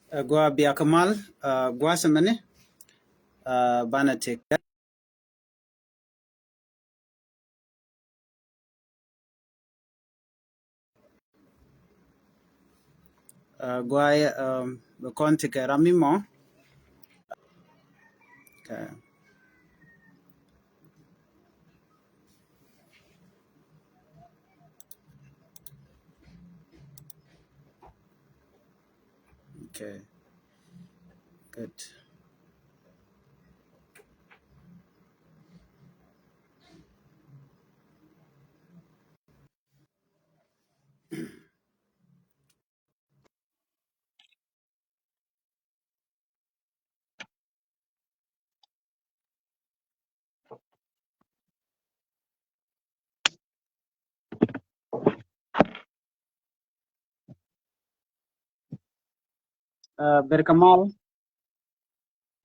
Gua biya kamal, gua semene, bana tek. Gua bekon tek rami mo. Okay. Okay. Good. Berkamal.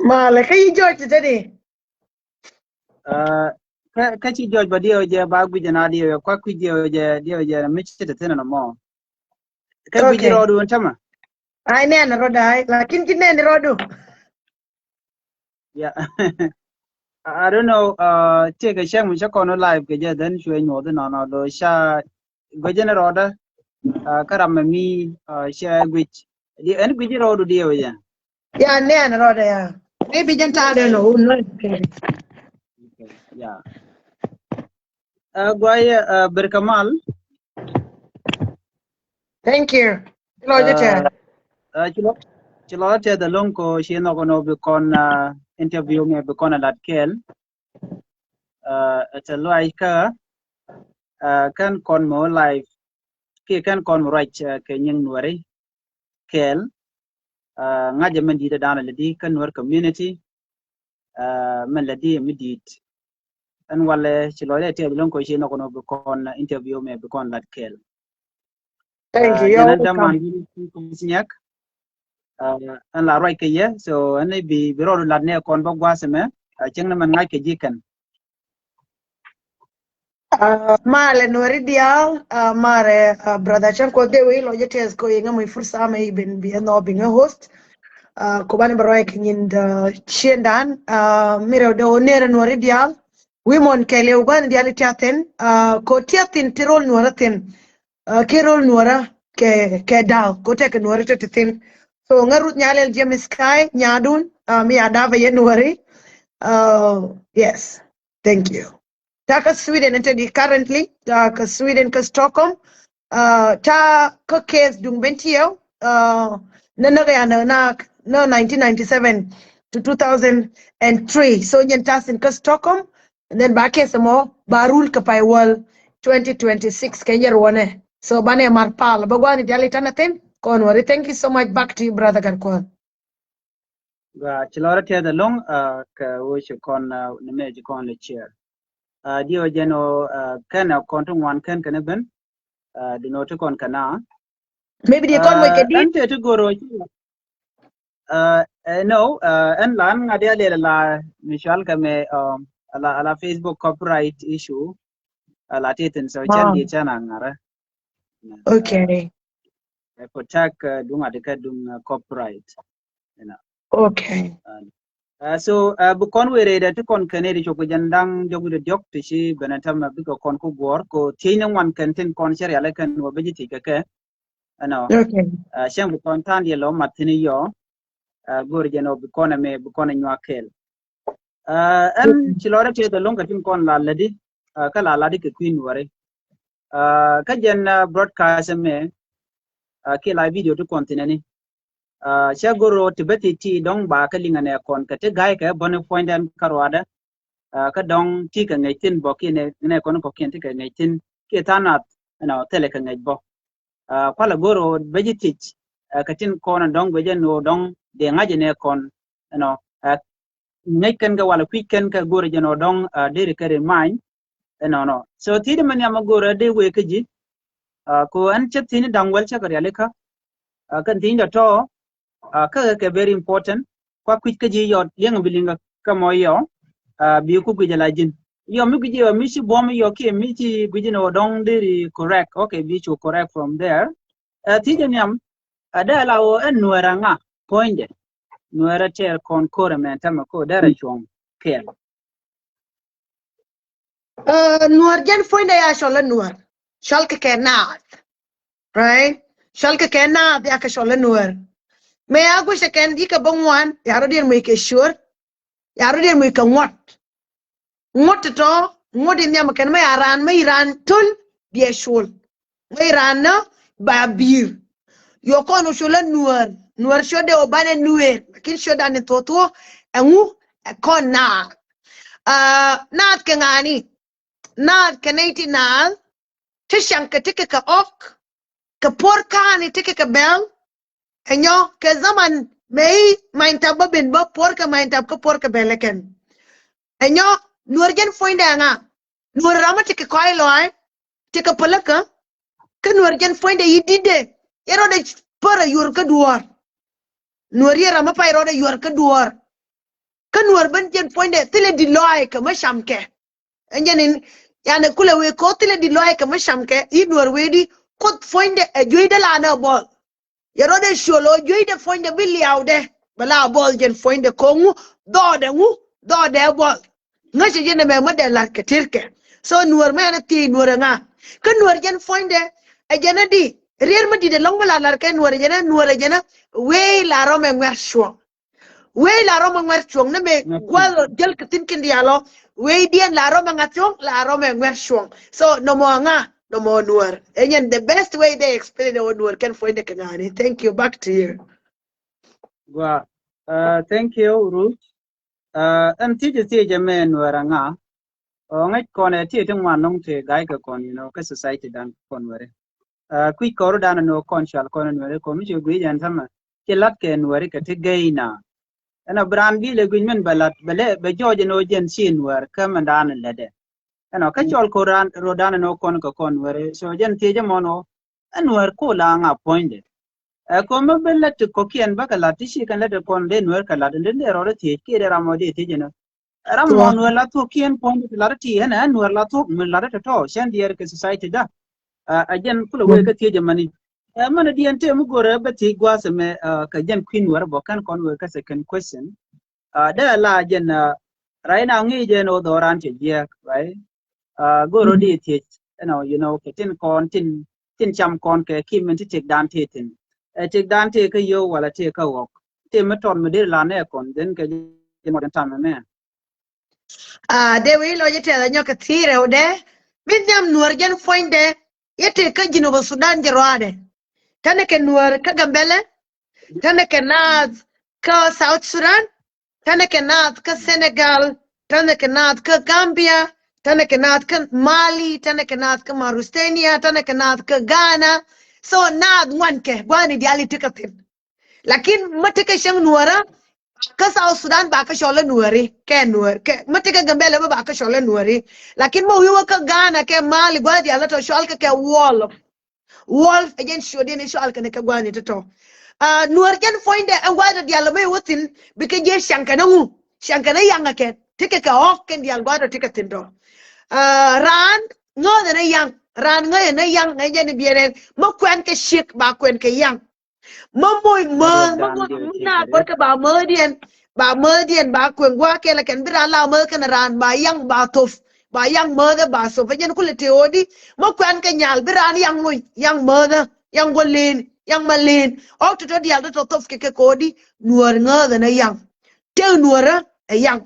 Male, ka yi George today? Kachi George ba dio je ba gwi jana dio kwa kwi dio je michi te tena mo. Ka gwi jiro Okay. du ntama. Ay ne na roda ay, lakin kin ne ni rodu. Yeah. I don't know. Take a shame which kono live ke je then shwe nyodo no do sha gwi jana roda. Karam mi sha gwi. Di en gwi jiro du dio je. Ya ne na roda ya. Maybe janta I don't know. Okay. Yeah. Gwa berkamal. Thank you. Hello, Jete. Chilo te the long ko she no kono be kon interview me be kon lat kel it's a like kan kon mo live ke kan kon mo right ke nyin nuare kel ngaje men di dana le di kan nur community men le di midit an wale chilo te the long ko she no kono be kon interview me be kon lat kel Thank you. You're janan da man welcome. di ko sinyak an la right ke ye so an bi ro lat ne kon ba gwaseme cheng na man ngai ke jikan. Male nori dial, mare brother Chanko de we lo Jete ko yenga muy fursa may bin bi no being a host. Ko bani baroy kin the chiendan, miro de onere nori dial. Wimon kele ugan dial tiaten, ko tiatin tirol nuaratin. Kerol nuara ke dal ko tek nuara te tin so ngarut nyalel James Kai nyadun mi adava ye nuari yes, thank you. Taka Sweden ente currently ka Sweden ka Stockholm ta ka case dung bentio na na 1997 to 2003 so nyen ka Stockholm and then back case mo barul ka paiwal 2026 Kenya one. So bane marpal bagwani jali tanatin konwari. Thank you so much. Back to you, brother Gankwan. Chilora te the long ka wish kon ne me kon le chair. Dio jeno kana kontung wan kan kana ben dino to kon kana. Maybe they call me Kedit. Ante to goro no en lan ngadia le la mishal ka me ala Facebook copyright issue ala titin so chan di chana ngara. Okay. Protect dung adika dung copyright. You know. Okay. So bukon were da to kon kane ri choko jandang jogu de diok to shi benatam na biko kon ko gor ko tina wan kantin kon shari ala kan wa bejiti kake ano Okay. shem bukon tan ye lo matini yo gor jeno bukon me bukon nywa kel an chilore te the long katin kon la ladi kala ladi ke queen ware ka jen broadcast me ke la video to kontineni shagoro tibeti ti dong ba ka lingane kon ka te gai ka bone point and karwada ka dong ti ka ngaitin bo ki ne kon ko ken ti ka ngaitin ke tanat no tele ka ngai bo pala goro vegetich ka tin kon dong beje no dong de ngaje ne kon no ngai ken ga wala quick ken ka goro je no dong de re kare mine no so ti de man ya magoro de we ka ji ko an chet tin dang wel cha ka yale ka kan tin da to ka very important kwa quick ka ji yo yang bilinga ka mo yo bi ku ku jala jin yo mi ku mi si bom yo ke mi ci ku jino dong diri correct okay bi chu correct from there ti jam ada la o en nuera nga point nuera ter kon kore men tama ko dara chong kel nuar jan point ya shola nuar shal ke kenat right shal ke kenat ya ke shola nuar me agu se ken di ka bangwan ya ro dir me ke sure ya ro dir me ka ngot to ngot in ya ken me aran me iran tul bi shul me iran na ba bir yo kono shola nuar shode obane nuer kin shoda ne toto engu kon naat ke ngani naat ke naiti naal tishan ke tike ka ok ka porkani tike ka bel enyo ke zaman mei main tabba bin ba porka main tab ka porka beleken enyo nuar gen foinde nga nuar rama tike koy loy tike palaka ka nuar gen foinde yidide yero de para yur ka duor nuar yera ma pay rode yur ka duor ka nuar ban gen foinde tile di loy ka mashamke enjenin yani kule we ko tile di loy ka mashamke i nuar we di kot foinde e joide la na bol yero de sholo joide foinde biliawde bala bol gen foinde ko ngu do de bol ngaji jene me model la ke tirke so nuar me na ti nuar nga ka nuar gen foinde e jene di rier ma di de long bala lar ke nuar jene we la rome ngwer shwo we la rome ngwer chwong ne me gwal jel ke tin kin dialo we dien la rome ngachong la rome ngwer shwo so no mo nga no more nuar and the best way they explain the nuar can find the kanani thank you back to you wa thank you Ruth am ti je men nuera nga ngai kon ti tung wan nong te gai ka kon ka society dan kon were kui kor dan no kon shal kon nuere ko mi gwi jan sama ke lat ke nuere ka te gaina ana bran bi le gwi men balat bale be joje no jen sin wer ka mandan lede ana ka chol koran rodan no kon ka kon were so jen ti je mono anwer ko la nga point ko ma bella to ko kien baka la ti shi kan le kon de nwer ka la de de ro ti ke de ramo de ti jeno ram mon wala to kien point la ti hena nwer la to min la to shan dier ke society da ajen kula we ka ti je mani mana dien te mu gore ba ti gwa se me ka jen queen war bo kan kon we ka second question da la jen raina ngi je no doran ti je right goro di ti ke tin kon tin cham kon ke kim min ti tek dan ti tin tek dan te ka yo wala te ka wok te meton me de la ne kon den ke mo den tam me de we lo jete da nyoka tire ode bidam nuar gen foinde yete ka jino ba sudan jerwade tane ke nuar ka gambele tane ke naz ka south sudan tane ke naz ka senegal tane ke naz ka gambia tane ke naz ka mali tane ke naz ka mauritania tane ke naz ka ghana so nad wanke bani diali tikatin lakin mataka shang nuara ka South Sudan ba ka shola nuari ke nuar ke mataka gambele ba ka shola nuari lakin mo wiwa ka Ghana ke Mali gwadi ala to shol ka ke wolf again shodi ni shol ka ne ka gwani to nuar ken foinde an gwada diala mai wutin bika je shankana yanga ke tike ka ok ken dial gwada tike tindo ran ngo na yang ran ngo na yang ngai ni biere mo kwen ke shik ba kwen ke yang mamoy na barka ba merdien ba kwen gwa ke la ken bira la mer kan ran ba yang ba tof ba yang merde ba so fa jen kule teodi mo kwen ke nyal bira yang moy yang merde yang golin yang malin ok to dial to tof ke kodi nuor ngada na yang te nuora e yang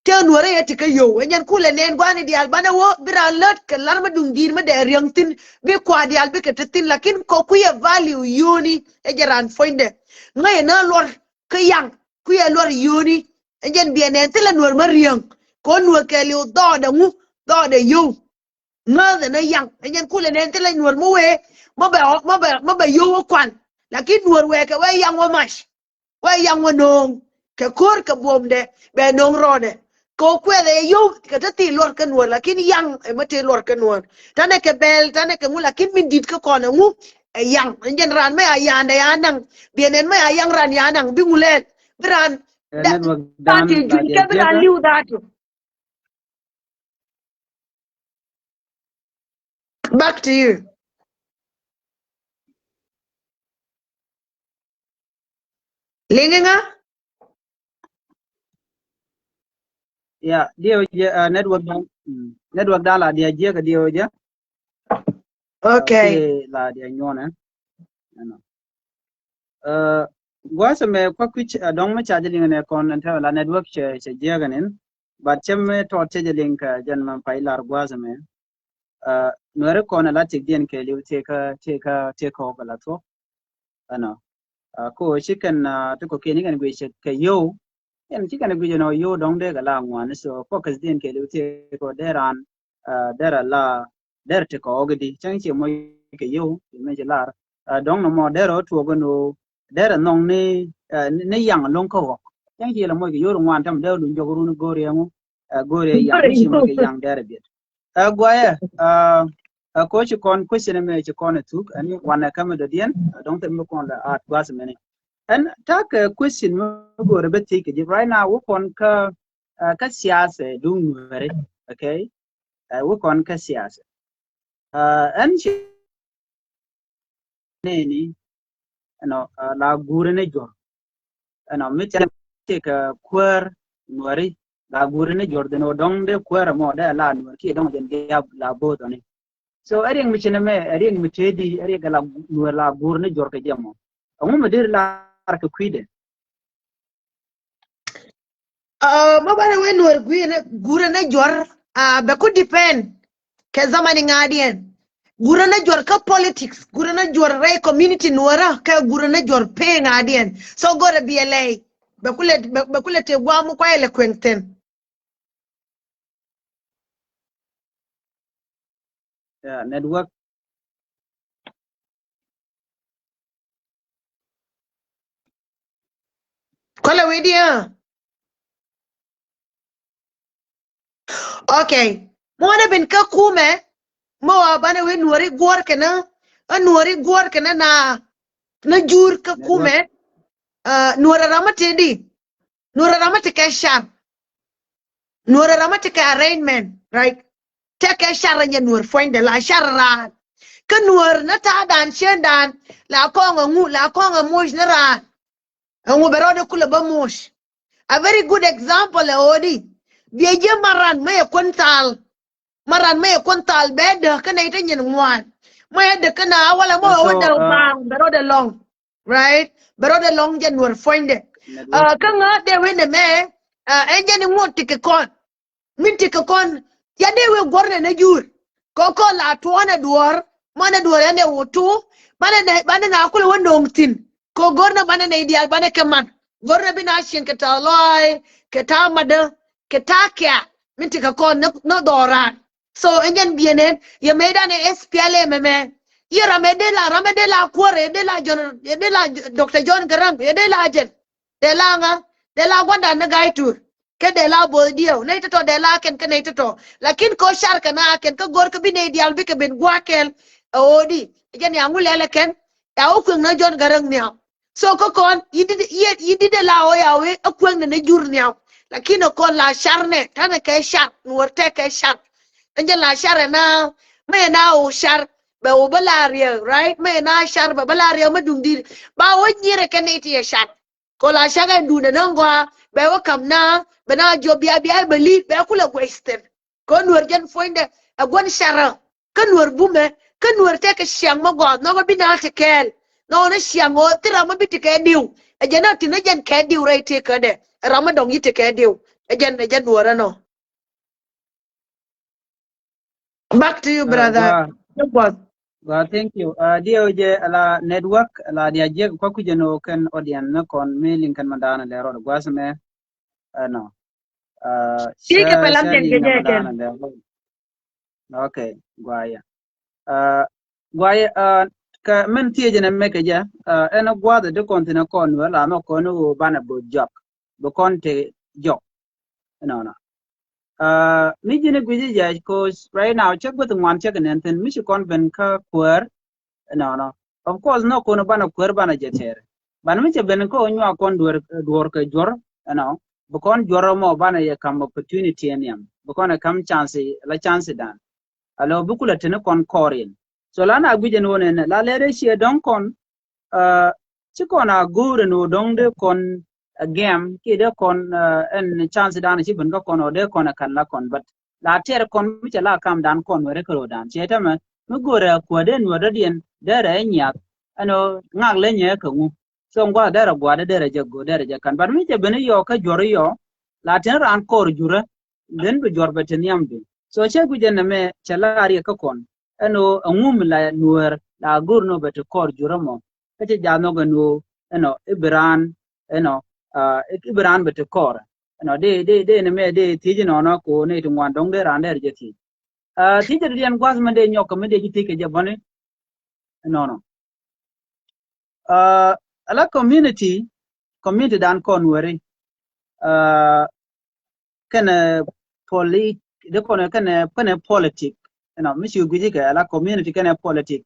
te nuora e tika yo enyan kule nen gwani dial bana wo bira lot ke lar ma dung dir ma de riang tin be kwa dial be ke tin lakin ko ku ye value yoni e jaran foinde ngay na lor ke yang ku ye lor yoni enyen bien en tila nuor ma riang ko nuor ke liu do de yo ngada na yang enyen kule nen tila nuor mo we ma ba yo kwan lakin nuor we ke we yang wo mash we yang wo nong ke kor ke bomde be nong rode ko kwede yo ke tati lor ke nuor lakin yang e mate lor ke nuor tane ke bel tane ke mu lakin min dit ke kono mu e yang njen ran me ayanda yanang bienen me ayang ran yanang bi mulen bran da network dan pati la jun dia ke bran jega liu datu back to you Linga? Ya, dia network dala dia je ke dia je. Okay. La dia nyona. Ano. Gwa me kwa kwich dong me charge ne kon anta la network che je ganin. But chemme to che link jan man pai lar gwa me. Nuere kon la tik dien ke liu take over la to. Ano. Ko chicken to ko keni kan gwe ke yo. En chicken gwe no yo dong de ga la ngwan so focus dien ke liu take ko deran dera la der te ko ogdi chang chi mo ke yo me lar dong no mo dero to go no dera nong ne yang long ko chang chi la mo ke yo ngwan tam de lu jogo ru go re ngo go re yang chi mo ke yang dera bit gwa ya ko chi kon question me chi kon tu ani wana kam de dien dong te mo kon la at was me and tak question mo go re bet ke right now wo kon ka siyasa dung re okay wo kon ka siyasa an ni ano la gure ne jor ano mi te ka kwer nuari la gure ne jor de no dong de kwer mo da la nuar ki dong den ya la bo to ni so aring mi chene me aring mi tedi aring la nuar la gure ne jor ka jamo amu me dir la ka kwide Mabana we nuer gure na jor be could depend ke zamani ngadien gure na jor ka politics gure na jor ray community nuera ka gure na jor pe ngadien so gore BLA be kule te gwamu kwa ele kwenten network kola wedia okay mwana ben ka kume mo bana we nuori gor kana nuori gor kana na jur ka kume nuora ramatedi nuora ramateka sham nuora ramateka arrangement right take a shara nya nuor foinde la shara ka nuor na ta dan shendan la konga mush na ra ngu berode kula ba mush a very good example odi bieje maran me kontal bed kana ita nyen ngwan me de kana wala mo so wada bang berode long right berode long je nuor foinde ka nga de wene me enje ni ngoti ke kon minti ka kon ya de we gorne na jur ko la tuana duor mana duor ene wutu bana na kula wondo ngtin ko gorna bana na ideal bana kaman gorna bina shin ka taloi ka tamada ka takya minti ka kon no doran so enjen bienen ya medan SPLA meme ya ramedela kwore de la Dr. John Garang de la ajen de la gwanda na gaitur ke de la bo dio ne to de la ken ke ne to lakin ko shar kana ken ko gor ka bine dial bi ke ben gwakel odi jen ya ngulele ken ya okun na John Garang nya so ko kon yidi de la o ya we okun na jur nya lakin ko la sharne tane ke shar nuorte ke shar anje la shar na me na o shar be o balaria right me na shar be balaria ma dumdi ba o nyire ke ne ti shar ko la shaga nduna nangwa be wo kamna be na jobia bia beli be kula western ko nuor jen foinde a gon shara ka nuor bume ka nuor te ka shiang ma god no bi na te kel no na shiang o tira ma bi te ke diu a jena ti na jen ke diu right te ka de rama dong yite ke diu a jen nuor no back to you brother thank you dia je ala network ala dia je ko ku jeno kan audience na kon mailing kan mandana le ro gwasme no sí que pelanten que mandana le okay gwaya gwaya ka men tie je na meke ja eno gwada de kontina kon wala no kono bana bo jok bo konte jok no mi jine gwiji ja cause right now check with the one check and then mi shi kon ben ka kwer no of course no kono bana kwer bana jetere bana mi che ben ko nywa kon duor ka jor no bu kon joro mo bana ye kam opportunity eniam bu kon kam chance la chance dan alo bu kula tene kon korin so lana gwije no ne la lere shi don kon chứ còn gur no dong de kon game ki de kon en chance dan chi bun ko kon ode kon kan la kon but la ter kon mi la kam dan kon wore ko dan che ta ma mu gore ko de no de dien de re nya ano ngak le nye ko ngu so ngwa de ra gwa de re je go de re je kan but mi che bene yo ka jor yo la ter ran kor jura den be jor beten yambe so che gu je na me che la ari ka kon ano ngum la nuer la gur no bete kor jura mo ka che ja no ga no ibran ibran bete kor de ne me de ti no no ko ne tu ngwan dong de ran de je ti ti je dian gwas me de nyok me de ti ke je bone no ala community dan kon wari kana de kon kana politic mi shi guji ka ala community kana politic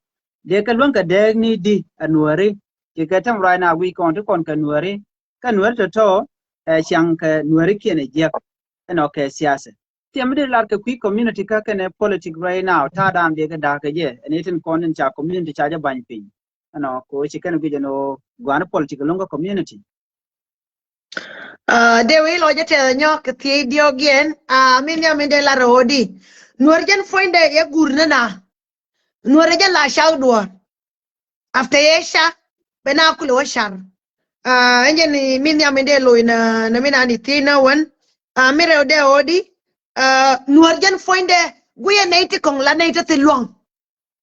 de ka lon ka de ni di anwari ke ka tam right now we kon to kon ka nwari to chang ka nwari kene je ke siyasa tiam de lar ka kui community ka kana politic right now ta dan de ka da ka je ne tin kon cha community cha ja ban pin ko chicken bi no guana political longa community de we lo jete nyok ti dio gen min ya min de la rodi nuergen foinde ye gurnana nuergen la shawdwa after yesha bena kulo shar enjeni min ya min de lo na min ani tina wan mire de odi nuergen foinde guye neiti kong la neiti tilwang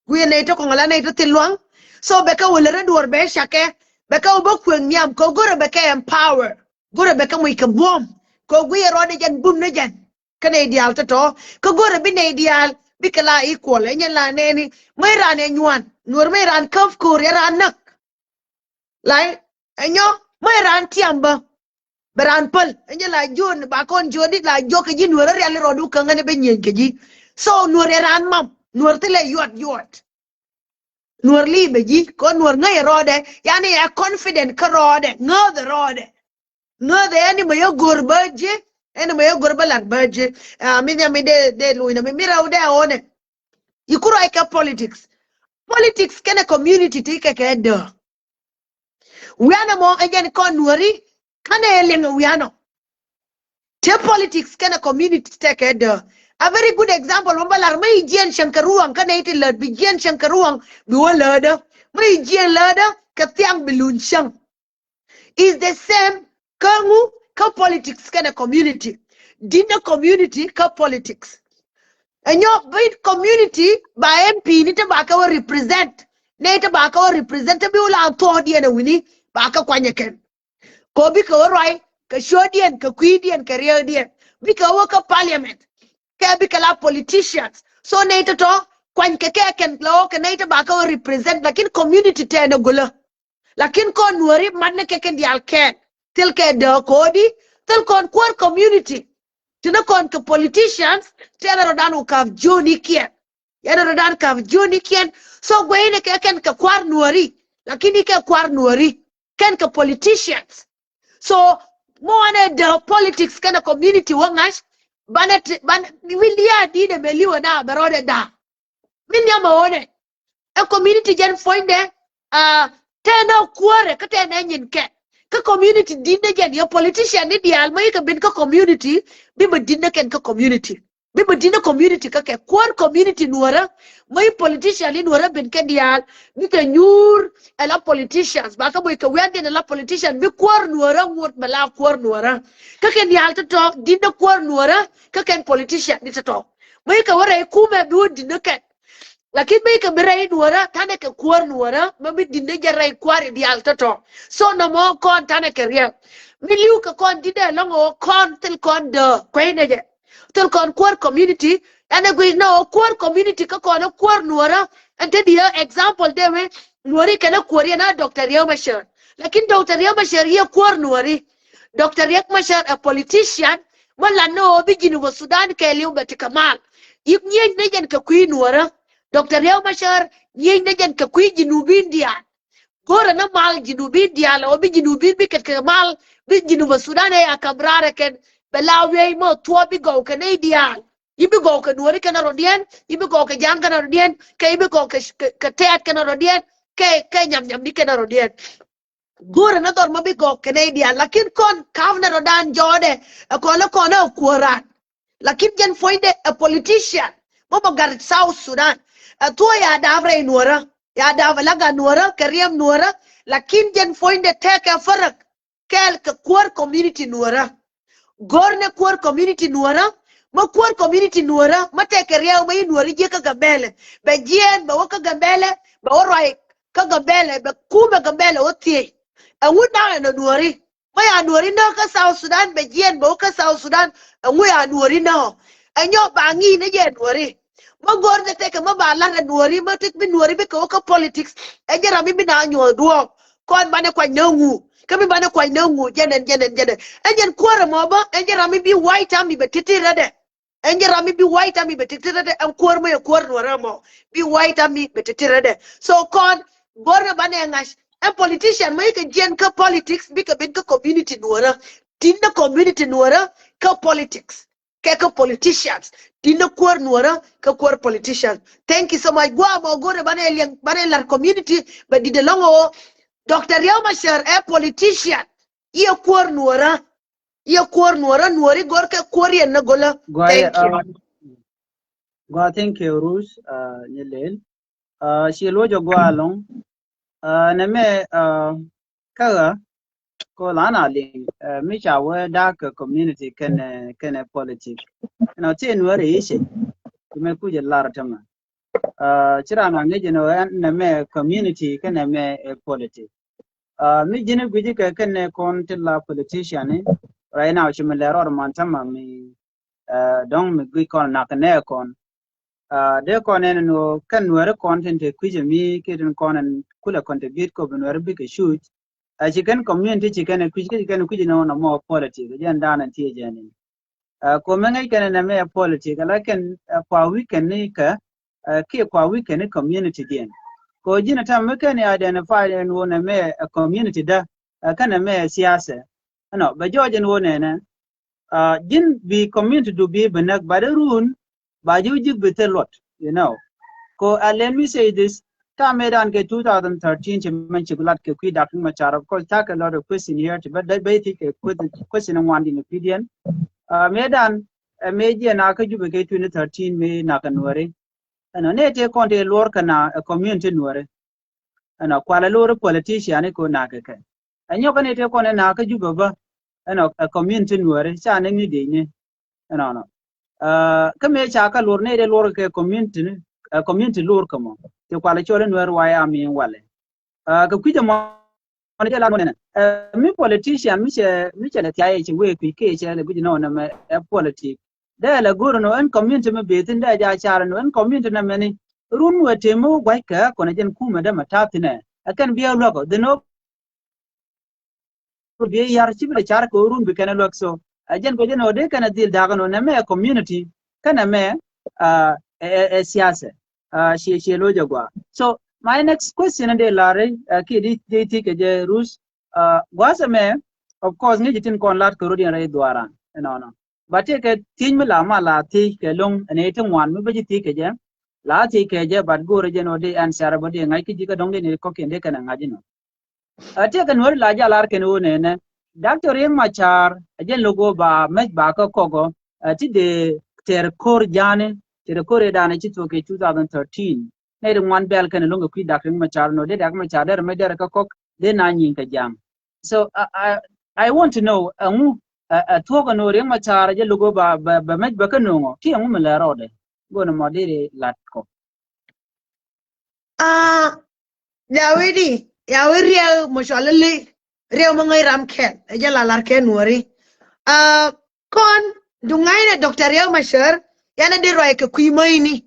guye neiti kong la neiti tilwang so beka wolere duor be shake beka obo kwen nyam ko gore beka empower gore beka mo ikabom ko guye rode jan bum ne jan kana ideal to ko gore bi ne ideal bi kala equal enyen la neni mai ran enywan nur mai ran kaf ko ran nak lai enyo mai ran tiamba beran pal enyen la jon ba kon jodi la joka ji nur real rodu kangane be nyen keji so nur ran mam nur tele yot nuor libe ji ko nuor ngai rode yani ya confident ka rode ngode rode ngode yani mayo gorbaje ene mayo gorbalan baje min ya mi de luina mi mira ude one ikuro ika politics kene community tike kedo wiana mo again ko nuori kane elenga wiano te politics kene community take kedo. A very good example, mambalar may jian shankaruang kanay lad bi jian shankaruang biwalada may jian lada katyang bilunshang is the same kangu ka politics kana community dina community ka politics and your big community by MP ni tabaka wa represent ne tabaka wa represent bi wala to dia na wini baka kwanyeken ko bi ka right ka shodian ka kwidian ka riodian bi ka wa ka parliament kala politicians so naito to kwan keke ken lo ke naito ba ka represent lakin community te na gula lakin ko nuori manne keke dial ken tel ke de kodi tel kon kwar community tina kon ke politicians tena rodanu ka joni kien yana rodan ka joni kien so gwene ke ken ka kwar nuori lakini ke kwar nuori ken ka politicians so mo ane de politics kana community wangash ban wilia di de beliwa na berode da min ya maone a community jen foinde tena kuore ka tena nyin ke ka community dinne jen ya politician ni dial mai ka bin ka community bi ma dinne ken ka community bi ma dinne community ka ke kuor community nuora mai politician ni nuora bin ke dial bi ka nyur ala politicians ba ka boy ka wende ala politician bi kuor nuora ngut bala kuor nuora ka ken dial to dinne kuor nuora ka ken politician ni to mai ka wara kume bi dinne ken lakin mai ka birai nuora tane ka kuor nuora ma bi dinne jarai kuar dial to so no mo kon tane ka riya miliu ka kon dinne longo kon tel kon de kwene je tel kon kuor community ane gwi no kuor community ka kon kuor nuora ante dia example de we nuori kana kuori na Dr. Yomashar lakin Dr. Yomashar ye kuor nuori Dr. Yomashar a politician wala no biginu wa Sudan ka liu betikamal yip nyen nejen ka kwi nuora Dr. Yomashar nyen nejen ka kwi jinubin dia gora na mal jinubin dia la obi jinubin bi ka mal bi jinu wa Sudan ya kabrara ken belawe mo tuwa bi go Canadian ibi go ka nuori kana rodien ibi go ka jang kana rodien ka ibi go ka teat kana rodien ke nyam ni kana rodien Gura na dor mabi go Canadian lakin kon kavna rodan jode kono kono kurat lakin jen foinde a politician bobo gar South Sudan to ya davre nuora ya davlaga nuora kariem nuora lakin jen foinde take a farak kel ka kwar community nuora gorne kwar community nuora ma kwar community nuora ma take rew ma nuora je ka gambele be jien ba waka gambele ba orai ka gambele be kuma gambele otie and we now in Nuori. My Nuori no ka South Sudan, be Jen Boka South Sudan, and we are Nuori now. And you're banging again, Nuori. Mogor the take a mobile and Nuori, but it be Nuori because politics, and you're a mimina on your door. Con Bana quite no moo. Come in Bana quite no moo, Jen and Jen and Jen. And then quarter mobile, and you're a maybe white army, but titty ready. And you're a maybe white army, but titty ready, and quarter me a quarter ramo. Be white army, but titty ready. So con Borna Banangash. And politician make a gen ka politics big a big community nuora. Tinda community nuora ka politics. Ka politicians. Tinda kwar nuora ka kwar politicians. Thank you so much. Gua mo gore banelar community but did longo Dr. Yamashar a politician. Iya kwar nuora. Iya kwar nuora nuori gor ka kwar yan na gola. Thank you. Gua thank you Rus nyelel. She lojo gua long. Neme kaga ko lana ling mi cha we dark community can politics no tin were ise me ku je lar tama chira na nge no neme community can me politics mi jine guji ka can kon tilla politician right now chimele ro man tama mi dong mi gui kon na ne kon de konen no kan were content kuje mi kedin konen kula contribute ko bin were big shoot a chicken community chicken kuje no more politics jan dan tie jani ko mengai kan na me politics lakin kwa weekend ni ka ke kwa weekend ni community din ko jina ta me kan identify and wona me community da kan me siyasa no ba jojen wona na jin bi community do bi benak badarun but you jig with a lot, you know. Let me say this. Tamedan ke 2013 chimenchigulat ke kui Dr. Machar, of course, take a lot of questions here, but that basically question on one in opinion. Medan meji na ka jube ke 2013 me na kanware. Ano ne te konte lor kana a community nware. Ano kwala lor politician ko na ka kai. Anyo ka ne te konte na ka jube ba. Ano a community nware cha ne ni de ne. Ano no. Kame chaka lor ne de lor ke community lor kamo te kwala chole nwer waya mi wale ka kwija mo ne la monena mi politician mi che le tiaye che we ku ke che le guji no na me politics de la guru no en community me betin da ja chara no en community na meni run wete mo gwai ka ko na jen kuma da matatine akan biya loko de no biya yar chibile chara ko run bi kana lok so ajen ko jen ode kana dil daga no na me community kana me siyasa she lo jagwa. So my next question de lare ki di ti ke je Rus gwasa me of course ni jitin kon lat ko rodian rai dwaran no but ke tin mi la ma la ti ke long ne tin wan mi be ti ke je la ti ke je but go re je no de answer bo de ngai ki ji ka dong de ne ko kende kana ngaji no te kan wor la ja lar ke no ne Dr. Riek Machar ajen logo ba me ba ko kogo ti de ter kor jane ter kor dane ci to ke 2013 ne de wan bel kan longo ki Dr. Machar no de Dr. Machar der me der ka kok de na nyin ka jam. So I want to know to ko no Riek Machar je logo ba me ba kan no ti amu me la rode go no mo de lat ko ya real mo shalale real mangai ram ken ja la lar ken wori kon dungai na Dr. Riek Machar yana de roi ke kui mai ni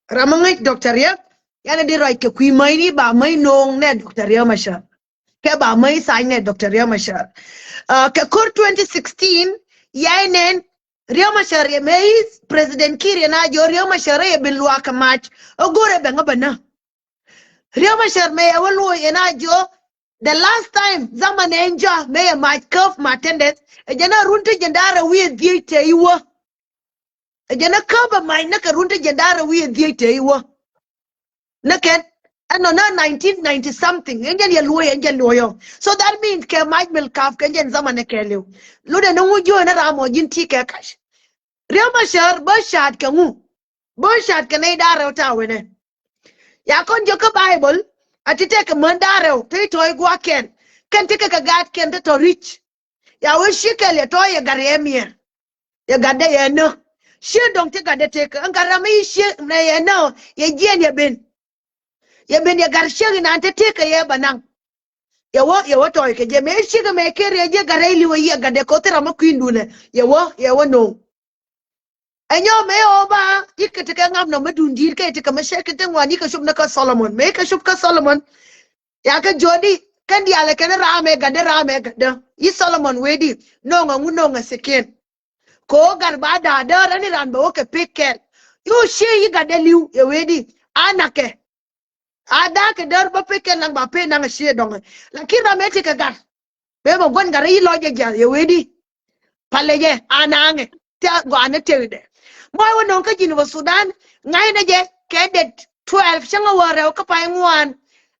ramangai Dr. Riek yana de roi ke kui mai ni ba mai nong ne Dr. Riek Machar ke ba mai sai ne Dr. Riek Machar ke kor 2016 yainen Riek Machar ye mai president Kir na jo Riek Machar ye bin luwa ka match ogore be ngabana Riek Machar me awalo yana jo the last time zaman enja me my curve my attendance jana runte jandara wi diete iwo jana kaba mai naka runte jandara wi diete iwo naken and no 1990 something engen ye loyo so that means ke might mil kaf ke engen zaman ke lew lo de no jo na ramo jin ti ke kash Rio Machar ba shat ke ngu ba shat ke nei dare ta wene ya kon jo ka bible atite ke mandare te toy gwa ken te ke gat ken to rich ya we shikel ye to ye garemie ye gade ye no she dong te gade te ke ngarami she na ye no ye jien ye ben ye gar she na te ke ye banang ye wo to ke je me shi ke me ke re je gare li wo ye gade ko te ramo kwindune ye wo no enyo me oba ikete ke ngam no medundir ke te ke me she ke te ngwani ke shub na ka Solomon me ke shub ka Solomon ya ke jodi kan dia le ken rame gade yi Solomon wedi no ngu no seken ko garba da rani ran ba ke pikel yu she yi gade liu ye wedi anake ada ke dar ba pikel nang ba pe nang she dong lakin rame te ke gar be mo gon gar yi loje gal ye wedi paleje anange ta go anete moy wonon ka jinu Sudan ngai na je kedet 12 shanga wore ko pay ngwan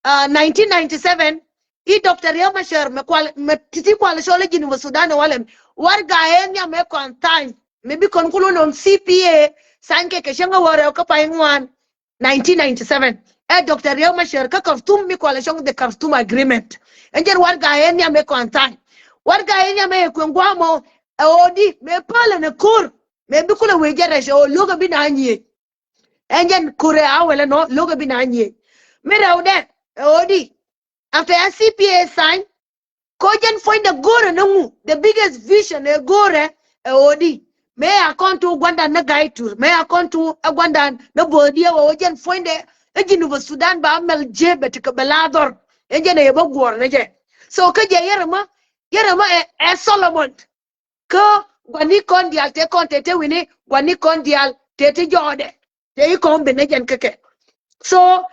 1997 I Dr. Yamashar me titi kwal shole jinu Sudan walem war gaen ya me kon time me bi kon kulo non CPA sanke ke shanga wore ko pay ngwan 1997 Dr. Yamashar ka Khartoum mi kwal shong the Khartoum agreement enjer war gaen ya me kon time war gaen ya me ko ngwamo odi me pala na kur me bi kula wejere sho loga binanye enjen kure awele no loga binanye me rawde odi after CPA sign kojen find the gore no the biggest vision e gore odi me account to gwanda na gaitur me account to gwanda na bodia wojen find the ejinu Sudan ba mel jebe te belador enjen e ba gor na je so ke je yerma e Solomon ko gwani kondial te kontete wini gwani kondial te jode te ko be ne jen keke so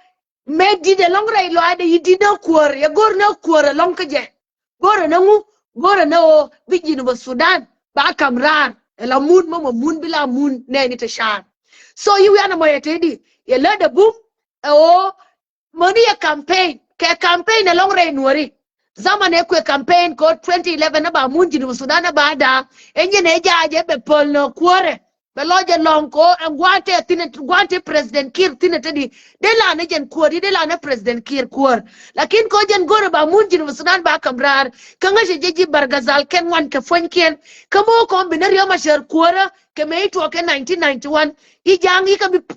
me di de long ray lo ade yidi no kuor ya gor no kuor long ke je gor na ngu gor na o biji no Sudan ba kamran la mun mo mun bila mun ne ni te shan so you yana mo yete di ye le de boom o money a campaign ke campaign long ray nuori zaman ekwe campaign ko 2011 na ba munji ni Sudan ba da enye ne jaje be polno kuore be loje lonko gwante president Kir tinete di de la ne jen kuori de la ne president Kir kuor lakin ko jen gore ba munji ni Sudan ba kamrar kanga jeji bargazal ken wan ke fonken kamo ko be ne Rio Machar kuora ke me to ke 1991 ijang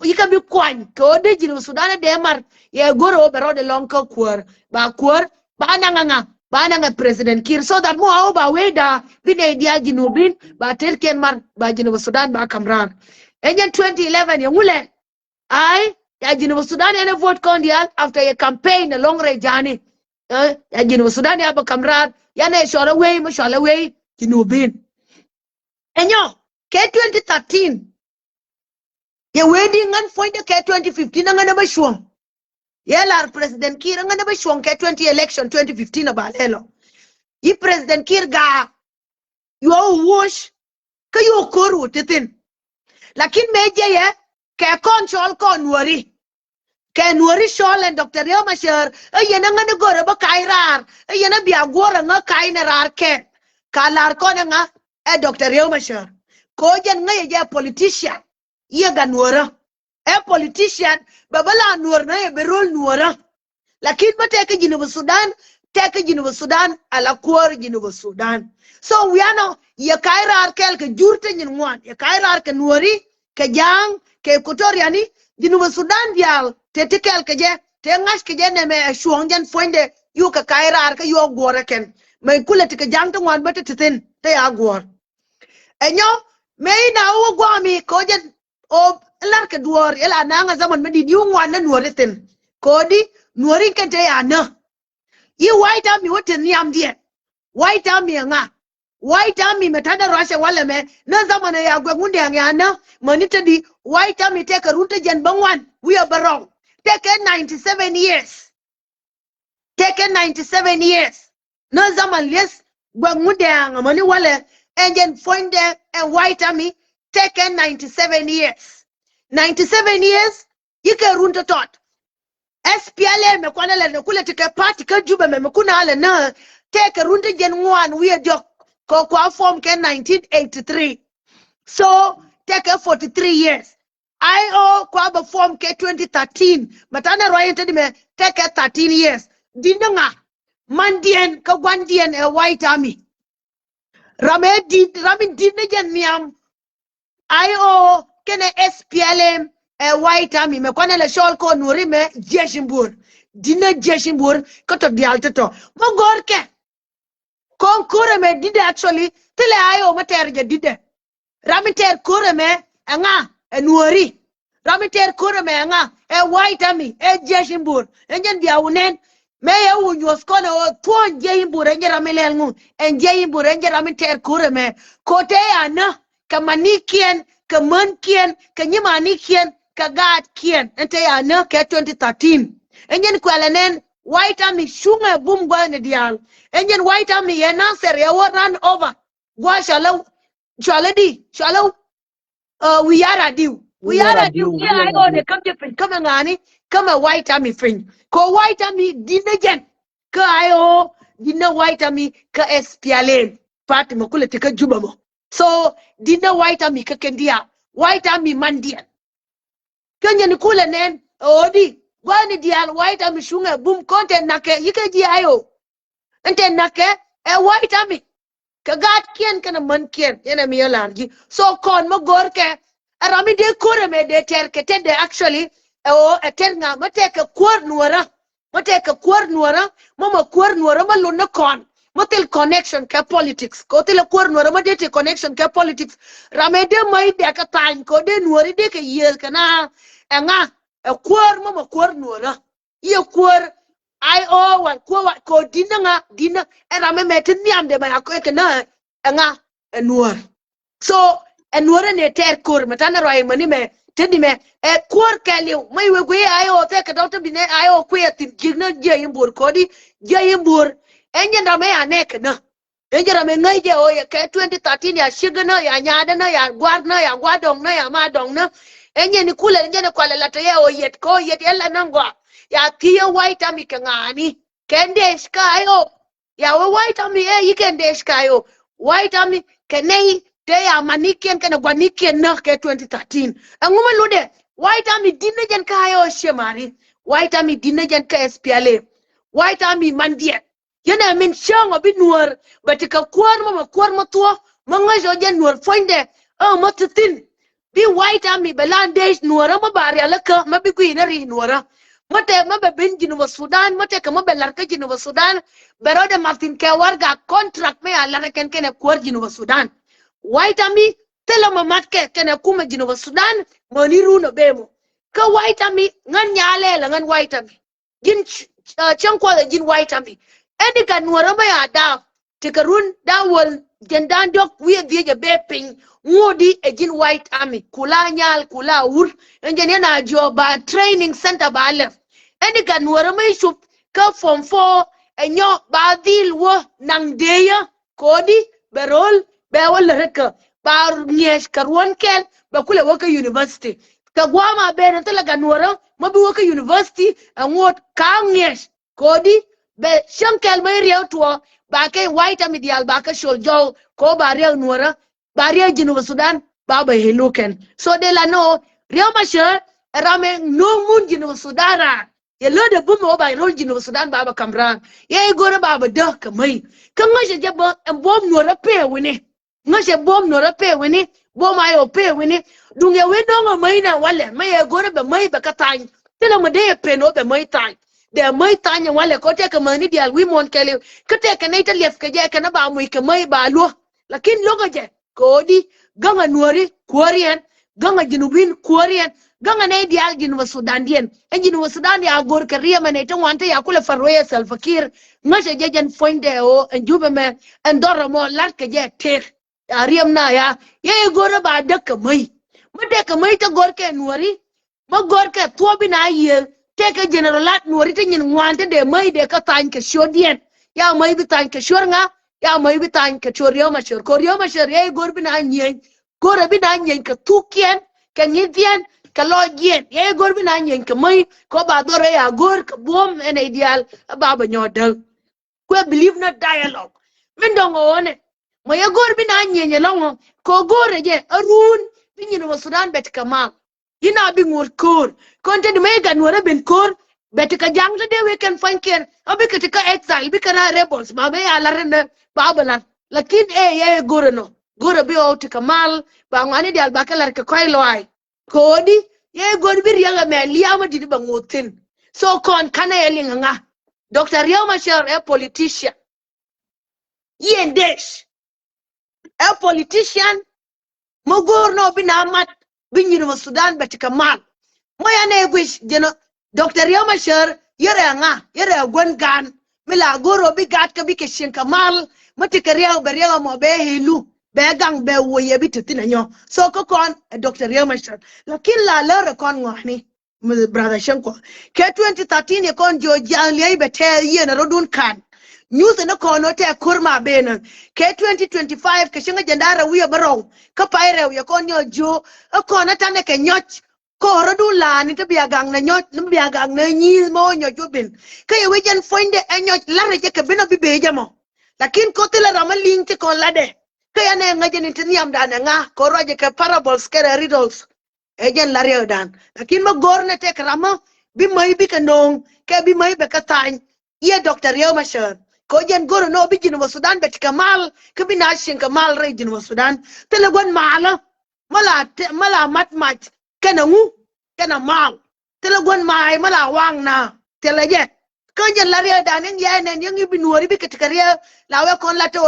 ika bi kwan ko de jinu Sudan de mar ye gore o be ro de lonko kuor ba kuor bananga president Kir so that mo ba weda bine dia jinubin ba terken mar ba jinu Sudan ba kamran enyen 2011 ye ngule ai ya jinu Sudan ene vote kondial after a campaign a long range journey ya jinu Sudan ya ba kamran ya ne shora way mo shora way jinubin enyo ke 2013 ye wedi ngan foinde ke 2015 ngana ba shuam yelar president Kir ngana ba shuam ke 2015 ba lelo yi president Kir ga yo wash ka yo koru titin lakin meje ye ke control ko nuori shol and Dr. Rio Machar yena ngana gore ba kairar yena biya gore nga kainerar ke kalar ko nga Dr. Rio Machar ko jen nga ye politician ye ga nuora politician babala nuor na ye berol nuora lakin ba teke Jinubu Sudan ala kuor Jinubu Sudan so we are no ye kairar kel ke jurte nyin ngwan ye kairar ke nuori ke jang ke Equatoriani Jinubu Sudan dial te kel ke je te ngash ke je ne me shuongjan fonde yu ka kairar ke yo gore ken me kule te ke jang to ngwan bete tin te ya gor enyo me na wo gwami ko je o lar ke duor ela nanga zaman me di ngwan na nuori tin kodi nuori ke te ya na yi white army woten yam die white army nga white army metada Russia wala me na zaman ya gwe ngunde ya na manita di white army take route jen bangwan we are barong take 97 years na zaman les gwe ngunde ya mani wala enjen fonde and white army take 97 years 97 years you can run to tot SPLM me kwana le kule tike party ka juba me kuna ale na take runde gen ngwan we jok ko kwa form ke 1983 so take 43 years IO kwa ba form ke 2013 matana royente me take 13 years dinanga mandien ka gwandien e white army ramin dinne gen miam IO kene SPLM white army me kwana le shol ko nuri me jeshimbur dina jeshimbur koto dialto mo gorke kon kure me dide actually tele IO mater je dide ramiter kure me nga nuri ramiter kure me nga white army jeshimbur enjen diawunen me ya wunyo skona o tuon jeshimbur enje ramelel ngu jeshimbur enje ramiter kure me kote ya na kamani kien ka man kien ka nyimani kien ka gad kien ente ya na ke 2013 enyen kwalanen white army shunga bum gwa ne dial enyen white army ya nasser ya run over gwa shaladi we are diu ya ayo ne kam je fin kama ngani kama white army fin ko white army dinajen ka ayo dinna white army ka SPLM Fatima kule tika juba mo so dinna white army ka kendia white army mandian kenya ni kule nen odi gwani dial white army shunga bum konte nake yike ji ayo ente nake white army ka gat kien kana man kien yana mi yalarji so kon mo gorke arami de kore me de terke tede actually terga mateka kwar nuara mama kwar nuara maluna kon motel connection ka politics ko tele kwar nuara ma de connection ka politics ramede mai de ka tan ko de nuari de ka yer kana nga kwar mama kwar nuara ye kwar IO wan ko dina rame metin niam de ma ko kana nga nuar so nuara ne ter kur matana roi mani me tedi me kwar kaliu mai we gwe IO te ka dawta bine IO kwetin jigna je yimbur kodi je yimbur enjen rame anek na enjen rame ngai je o ya ke 2013 ya shigna ya nyada na ya gwadna ya gwadong na ya madong na enjen ni kule enjen kwala lata ya o yet ko yet ella nangwa ya kiyo white army kangani kende skayo ya we white army yikende skayo white army kenei te ya manikian kana gwanikian na ke 2013 anguma lude white army dinajen kayo shemari white army dinajen ka SPLA white army mandie yana min shango binuar batika kwar ma to mangajo jen nuar fonde matutin bi white army belande nuara ma bari alaka ma bi kuina ri nuara mate mabe benjinu wa Sudan mate kama belarka jinu wa Sudan berode Martin Kewarga contract me alara ken kene kwar jinu wa Sudan white army tela mamatke kene kuma jinu wa Sudan moniru no bemo ka white army ngan nyale la ngan white army jin chankwa jin white army edika nuara ma ya da tikarun dawol jendan dok wiye vieje beping ngodi e jin white army kula nyal kula ur enjene na joba training center ba lef edika nuara ma shup ka form 4 enyo ba dil wo nang deya kodi berol bewol reka bar nyesh karwon kel ba kule waka university ka gwama be na tala ganuara mabi waka university ngot ka nyesh kodi be shankel mai riawto ba kai white army dial ba ka shol ko ba riaw nuara ba riaw jinu Sudan ba ba heluken so de la no riaw masha rame no mun jinu Sudana ye lode bumo ba rol jinu Sudan ba ba kamran ye gore ba ba dah kamai kan ngashe jabo bom nuara pe wini ngashe bom nuara pe wini bom ayo pe wini dunge we no mai na wale mai ye gore ba mai ba ka tan tela mo de pe no be mai tan de mai tanya wale ko te ka mani dial wi mon kele kete ka nei ta lef ka je ka na ba mu ka mai ba lo lakin logo je ko di ganga nuari korean ganga jinubin korean ganga nei dial jinu Sudan dien jinu Sudan ya gor ka riya mane to wante ya kula farroya salfakir ngashe je jen fonde o njube me ndoro mo lat ka je tek riyam na ya ye gor ba dakka mai made ka mai ta gor ke nuari ma gor ka to bina ye teke generalat nuari te nyin wante de mai de ka tan ke shodien ya mai bi tan ke shornga ya mai bi tan ke chorio ma shor ye gor bina nyen gor bina nyen ka tukien ka nyidien Kalau jen ye gor bi na nyen ke mai ko ba do re ya gor ke bom en ideal ba ba nyodal ko believe na dialogue min do ngone mo ye gor bi na nyen longo ko gore je arun bi nyen mo Sudan bet kamal ina bi ngur kor konte de mega nore ben kor bet ka jang de we can find care abi ka tika exile bi kana rebels ma be ala rende babala lakin ye gore no gore bi o tika mal ba ngani dial ba kala ka koy loy kodi ye god bir yanga me liama didi bangotin so kon kana yelinga nga Dr. Riama Shar a politician yen desh a politician mogor no binamat binyi no Sudan betika mal moya ne wish jeno Dr. Riama Shar yere nga yere gwen gan mila goro bi gat ka bi ke shinka mal matika riya beriya mo be hilu begang be woye bitutina nyo so ko kon Dr. Riama Shar lakin la lere kon ngani brother Shanko ke 2013 ye kon jojan lei bete ye na rodun kan news na kono te kurma benen ke 2025 ke shinga jandara wiya baro ka paire ye kon yo jo kono tane ke nyoch ko rodun la ni te biya gang na nyoch ni biya gang na nyi mo nyo jobin ke ye wejen fonde nyoch la reje ke bino bibe jamo lakin ko tele ramaling te kon lade ke ya ne ngajen tiniam dana nga ko roje ke parables ke riddles ejen lario dan lakin ma gorne te krama bi mai bi kanong ke bi mai be katany ye Dr. Riama Shar ko jen goro no bi jinu Sudan bet kamal ke bi na shin kamal re jinu Sudan tele gon mala mala mat kana ngu kana mal tele gon mai mala wang na tele je ko jen lario dan ye nen yang bi nuori bi ketikaria lawe kon lato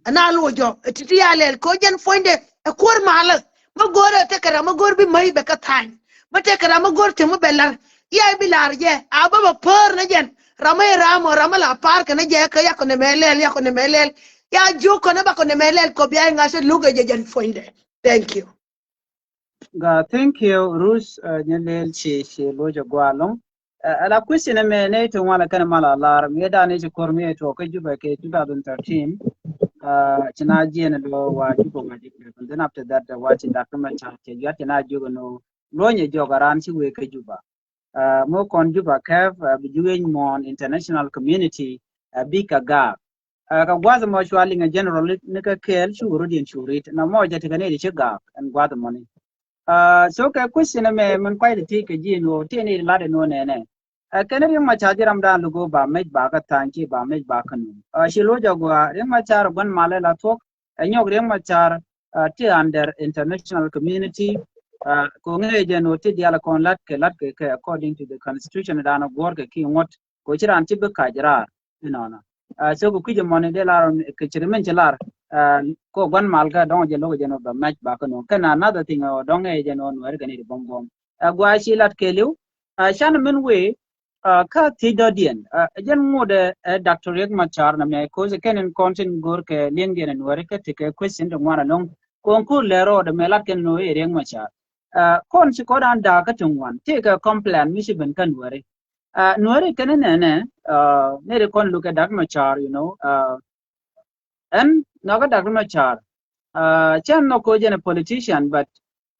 ana lojo titi yalel ko jen fonde e kor mala ma gore te kara ma gor bi mai be ka tan ma te kara ma gor te mo belar ya bi lar je aba ba por na jen ramay ramo ramala park na je ka yakone melel ya jo ko na ba ko ne melel ko bi nga se luga je jen fonde thank you Thank you, Rus Nyalel she loja gwalong. La question me ne to wala kana mala alarm me da ne ko me to ka juba ke 2013 china jien lo wa jugo ngadi and then after that watching document che ya china jugo no lo nye jogaran si we ka juba mo kon juba kev bijueng mon international community bika ga ka gwaza mo shwali nga general ne ka kel shuru din shurit na mo jate ka ne di chiga and gwaza money so ka question me mun kwai de ti ka jino ti ne la de no ne kana rin macha jiram da lugo ba mej ba ka tanki ba mej ba kanu shi lo jagwa rin macha gon male la tok anyog rin macha ti under international community ko nge je no ti diala kon lat ke according to the constitution da na gor ke ki ngot ko chiran ti be ka jira na so ko kije mone de la ke chirmen chelar ko gon mal ga don je lo je no ba mej ba kanu kana another thing don nge je no wer ga ni bom gwa shi lat ke liu shan men we ka tido dien jen ngode Dr. Riek Machar na me ko je kenen content gor ke lingen en wore ke tike question de ngwana long konkur lero de melat ken no Riek Machar kon si ko dan da ka tungwan te ka complain mi ben kan wore nuore kenen ne ne kon look at Dr. Machar and naga Dr. Machar chan no ko je a politician but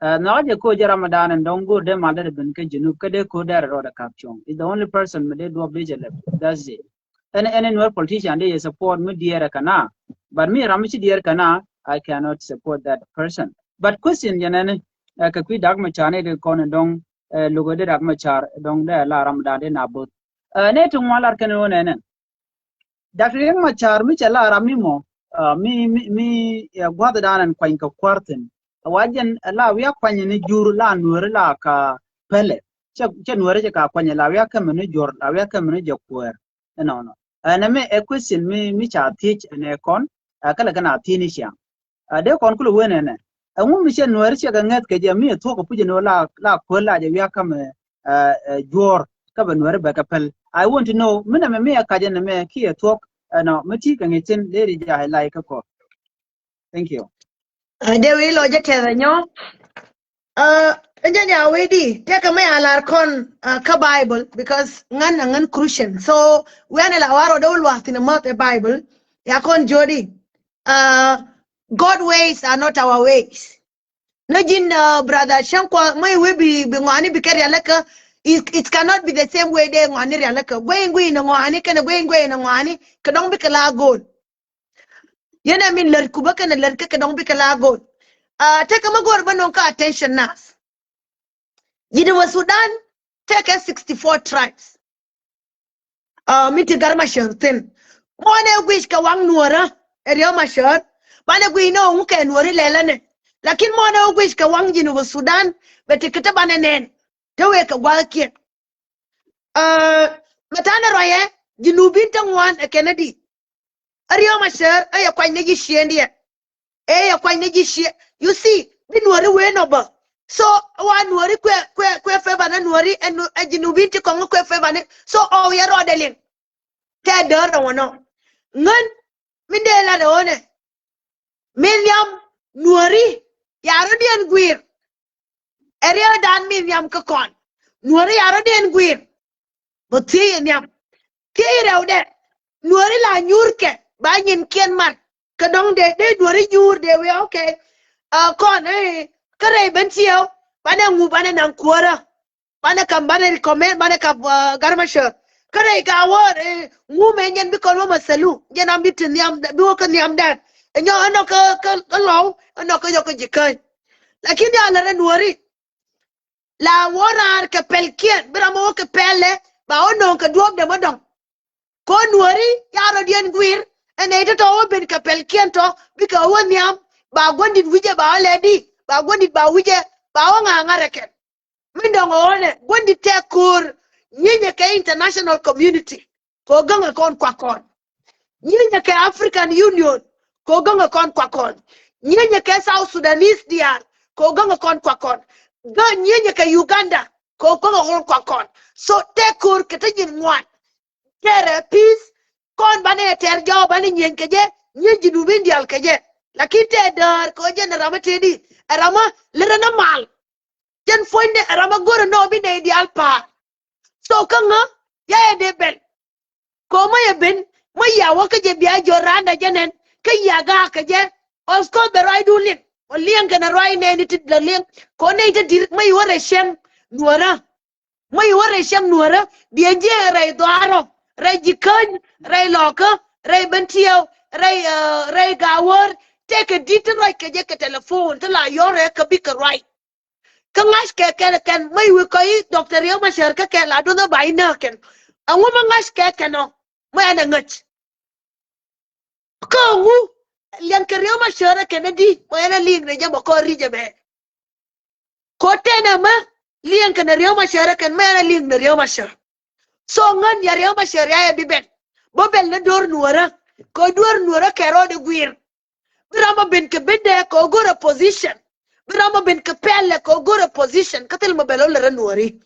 na je ko je Ramadan and don't go de mother ben ke jinu ke de ko der ro da kapchong is the only person me de do oblige that's it and no politician they support me dear kana but me ramichi dear kana I cannot support that person but question janen ka kui dag ma chane de kon dong logo de dag ma char dong de la Ramadan de nabot ne tung malar ken no ne Dr. Riek Machar mi chala rami mo mi gwada danan kwain ka kwartin wajen la wiya kwanye ni jur la nuore la ka pele che nuore ka kwanye la wiya ka mene jur la wiya ka mene jakwer no na me a question mi cha teach ne kon kala kana tini sha de kon kulu wene ne ngu mi che nuore che ga ngat ke je mi to ko puje no la ko la je wiya ka me jur ka ba nuore ba ka pel I want to know mina me ka je ne me ki to no miti ka ngitin le ri ja highlight ko thank you de wi lo je te nyo Njanya wedi take me alar kon ka Bible because ngan Christian so when la waro do lwa tin ma Bible ya kon jodi God ways are not our ways Najin brother Shankwa my we be ngani be carry alaka it cannot be the same way they ngani alaka ngui na ngani kana ngui na ngani kadong be kala goal yana min lar kubaka na lar ka kadong be kala goal take magor banon ka attention nas yidi wa Sudan take 64 tribes miti garma shartin mone wish ka wang nuara eriyo mashar bana gui no muke nuari lelane lakin mone wish ka wang jinu wa Sudan beti kita banenen tewe ka gwalkie matana roye jinubin tangwan a Kennedy ariyo mashar aya kwa neji shiendia aya kwa neji shie you see bi nuari we no ba so wa nuari kwe favor na nuari enu jinubin ti kongo kwe favor ne so o ya rodelin te dora wono ngan mindela de one Miriam nuari yaro dien gwir ariyo dan Miriam ka kon nuari yaro dien gwir botie nyam kirewde nuari la nyurke ba nyin ken man kadong de nuari nyur de we okay kon kare bentio bana ngu bana nan kuara bana kam bana recommend bana ka garmasha kare ga wor ngu menyen bi kon ma salu jenam bitin nyam bi wokan nyam dan enyo ano ka law ano ka yoko jikai lakini ala nuari la wora ka pelkien bra mo ka pelle ba ono ka duob de modong ko nuari yaro dien gwir ene to ben ka pelkien to bi ka wonyam ba gondit wije ba ledi ba gondit ba wije ba wanga ngareke mindongo one gondit te kur nyenye ka international community ko ganga kon kwa kon nyenye ka African Union ko ganga kon kwa kon nyenye ka South Sudanese DR ko ganga kon kwa kon ga nyenye ka Uganda ko ganga kon kwa kon so te kur ketajin ngwan kere peace kon bane ter jaw bane nyen keje nyen jinubin dial keje lakini te dar ko je na rama tedi rama lerana mal jen fonde rama goro no bi ne dial pa so kanga ya de bel ko ma ben ma ya wa keje biya joranda jenen ke ya ga keje osko be rai du lin o lien kana rai ne ni tid la lien ko ne te dir mai wore shem nuara mai wore shem nuara biya je rai doaro rai jikan rai loka rai bentio rai gawor take a detail right ke je ke telephone tala yore ka bi ka right kan ngas ke mai we kai doctor yo ma sher ka ke la do na bai na ken an wo ngas ke no mai na ngat ko wu lian ke yo ma sher ke na di mai na ling ne jamo ko ri je be ko te na ma lian ke na yo ma sher ke mai na ling ne yo ma sher so ngan ya yo ma sher ya bi ben bo bel na dor nuara ko dor nuara ke ro de guir Birama bin ke binde ko gora position. Birama bin ke pelle ko gora position. Katil mabelo le nuari.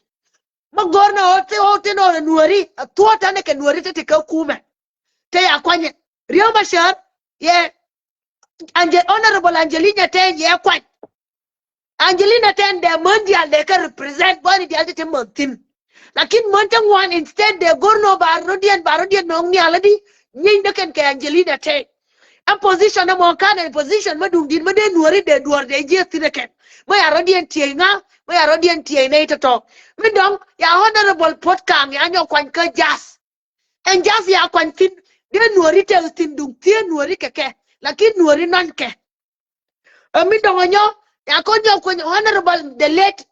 Magorna ote no nuari. Tuota ne ke nuari te ka kume. Te akwanye. Rio Mashar ye honorable Angelina ten ye kwany. Angelina ten de mondial de ka represent body de alti montin. Lakin montang one instead de gorno barodian no ngi aladi. Nyi ndeken ke Angelina ten. A position na mo kana position madung din made nuari de duar de je tineken ma ya rodien tienga ma ya rodien tiene to mi dong ya honorable potkang ya nyo kwan ka jas en jas ya kwan tin de nuari te tin dung tie nuari keke lakin nuari non ke mi dong nyo ya ko nyo ko honorable the late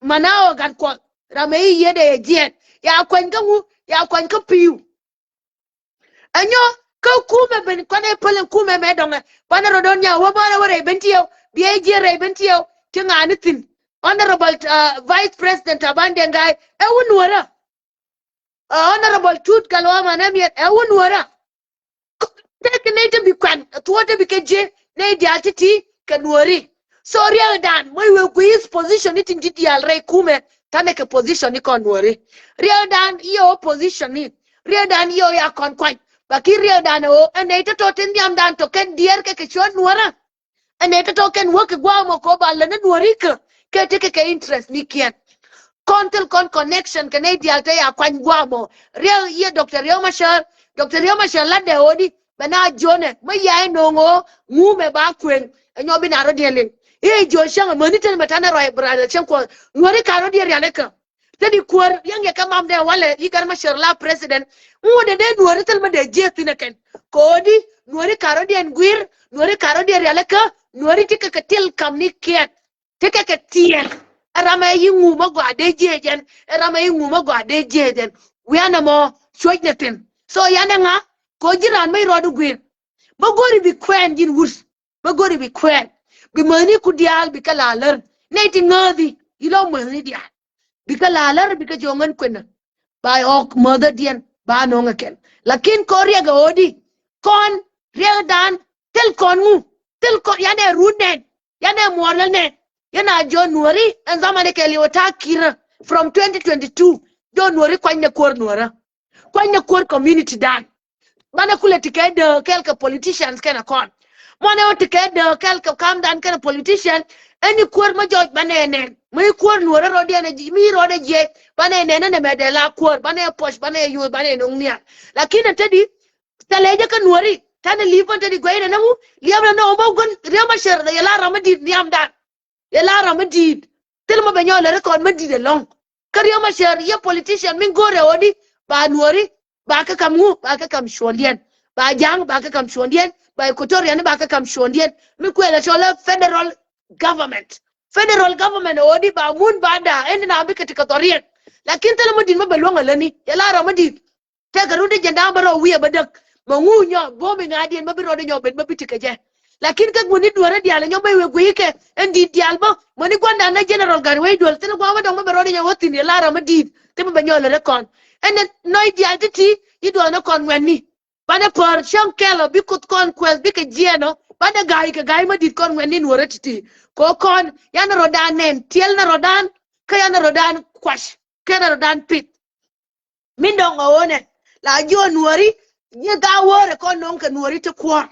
manao gan ko ramei yede je ya kwan ka piu anyo ka kume ben kwane pelen kume me donga bana rodonya wo bana wore bentio biye jere bentio tinga anitin honorable vice president abande ngai e wonwara honorable tut kalwa manami e wonwara tek ne te bi kwan tuote bi keje ne diatiti kanwori so real dan moy we ku is position it in dial re kume tane ke position ni konwori real dan iyo position ni real dan iyo ya kon kwan Bakiria dano, and they to Tinyam dan to ken dear kekishon nuara. And they to token work guamo coba lana nuarika. Ketake interest nikian. Contel connection Canadian te a kwan guamo. Real year Dr. Yomashar lade odi, bana jone, my ya no mume bakwen, and you'll be narrowing. jo shang mani tan matana roi brother chen ko nuori karo dia ya leka tadi kuar yang ya kamam de wala igar ma sherla president ngode de nuori tal ma de je tinaken kodi nuori karo dia nguir nuori karo dia ya leka nuori tika katil kamni kiat tika katil rama yingu ma gwa de jejen rama yingu ma gwa de jejen wiana mo shoynetin so yana nga ko jiran mai rodu gwir bagori bi kwen jin wurs bagori bi kwen bi mani ku dial bi kalalar neti ngadi ilo mani dia bi kalalar bi ka jongan kwena by ok mother dian ba no ngaken lakin korea ga odi kon redan tel kon mu tel kon yane ruden yane morlane yana John Nuori en zamane ke liwata kira from 2022 John Nuori kwanya kor nuora kwanya kor community dan bana kule tike de quelques politicians kana kon mona tike de quelques kam dan kana politician any kor ma joj banene mi kor nuora rodi ana mi rodi je banene na me la kor banene posh banene yu banene ngnia lakini tadi teleje ka Nuori tane liban tadi goyena namu liam na o gon rema sher de la ramadi niam dan yela ramadid telma benyo le record madid long kariya ma share ye politician min gore odi ba Nuori ba ka kamu ba ka kam shondien ba jang ba ka kam shondien ba equatorian ba ka kam shondien mi ko ele chola federal government odi ba mun bada en na bi katika torien lakin telma din ma belonga lani yela ramadid te garude janda baro wiye badak ma ngunyo bo mi ngadi ma biro de nyoben ma bitika je lakin ka guni duara diala nyomba we guike endi dialba mani gwanda na general garway dol tene gwa dong ma rodi nyawoti ni lara madid te ba nyola rekon en noy dialti yido na kon wenni bana por shankelo bi kut kon quest bi ke jieno bana gai madid kon wenni nuora titi ko kon yana rodan nen tiel na rodan ka yana rodan kwash ka yana rodan pit min dong one la jo Nuori ye ga wore kon non ka Nuori te kwar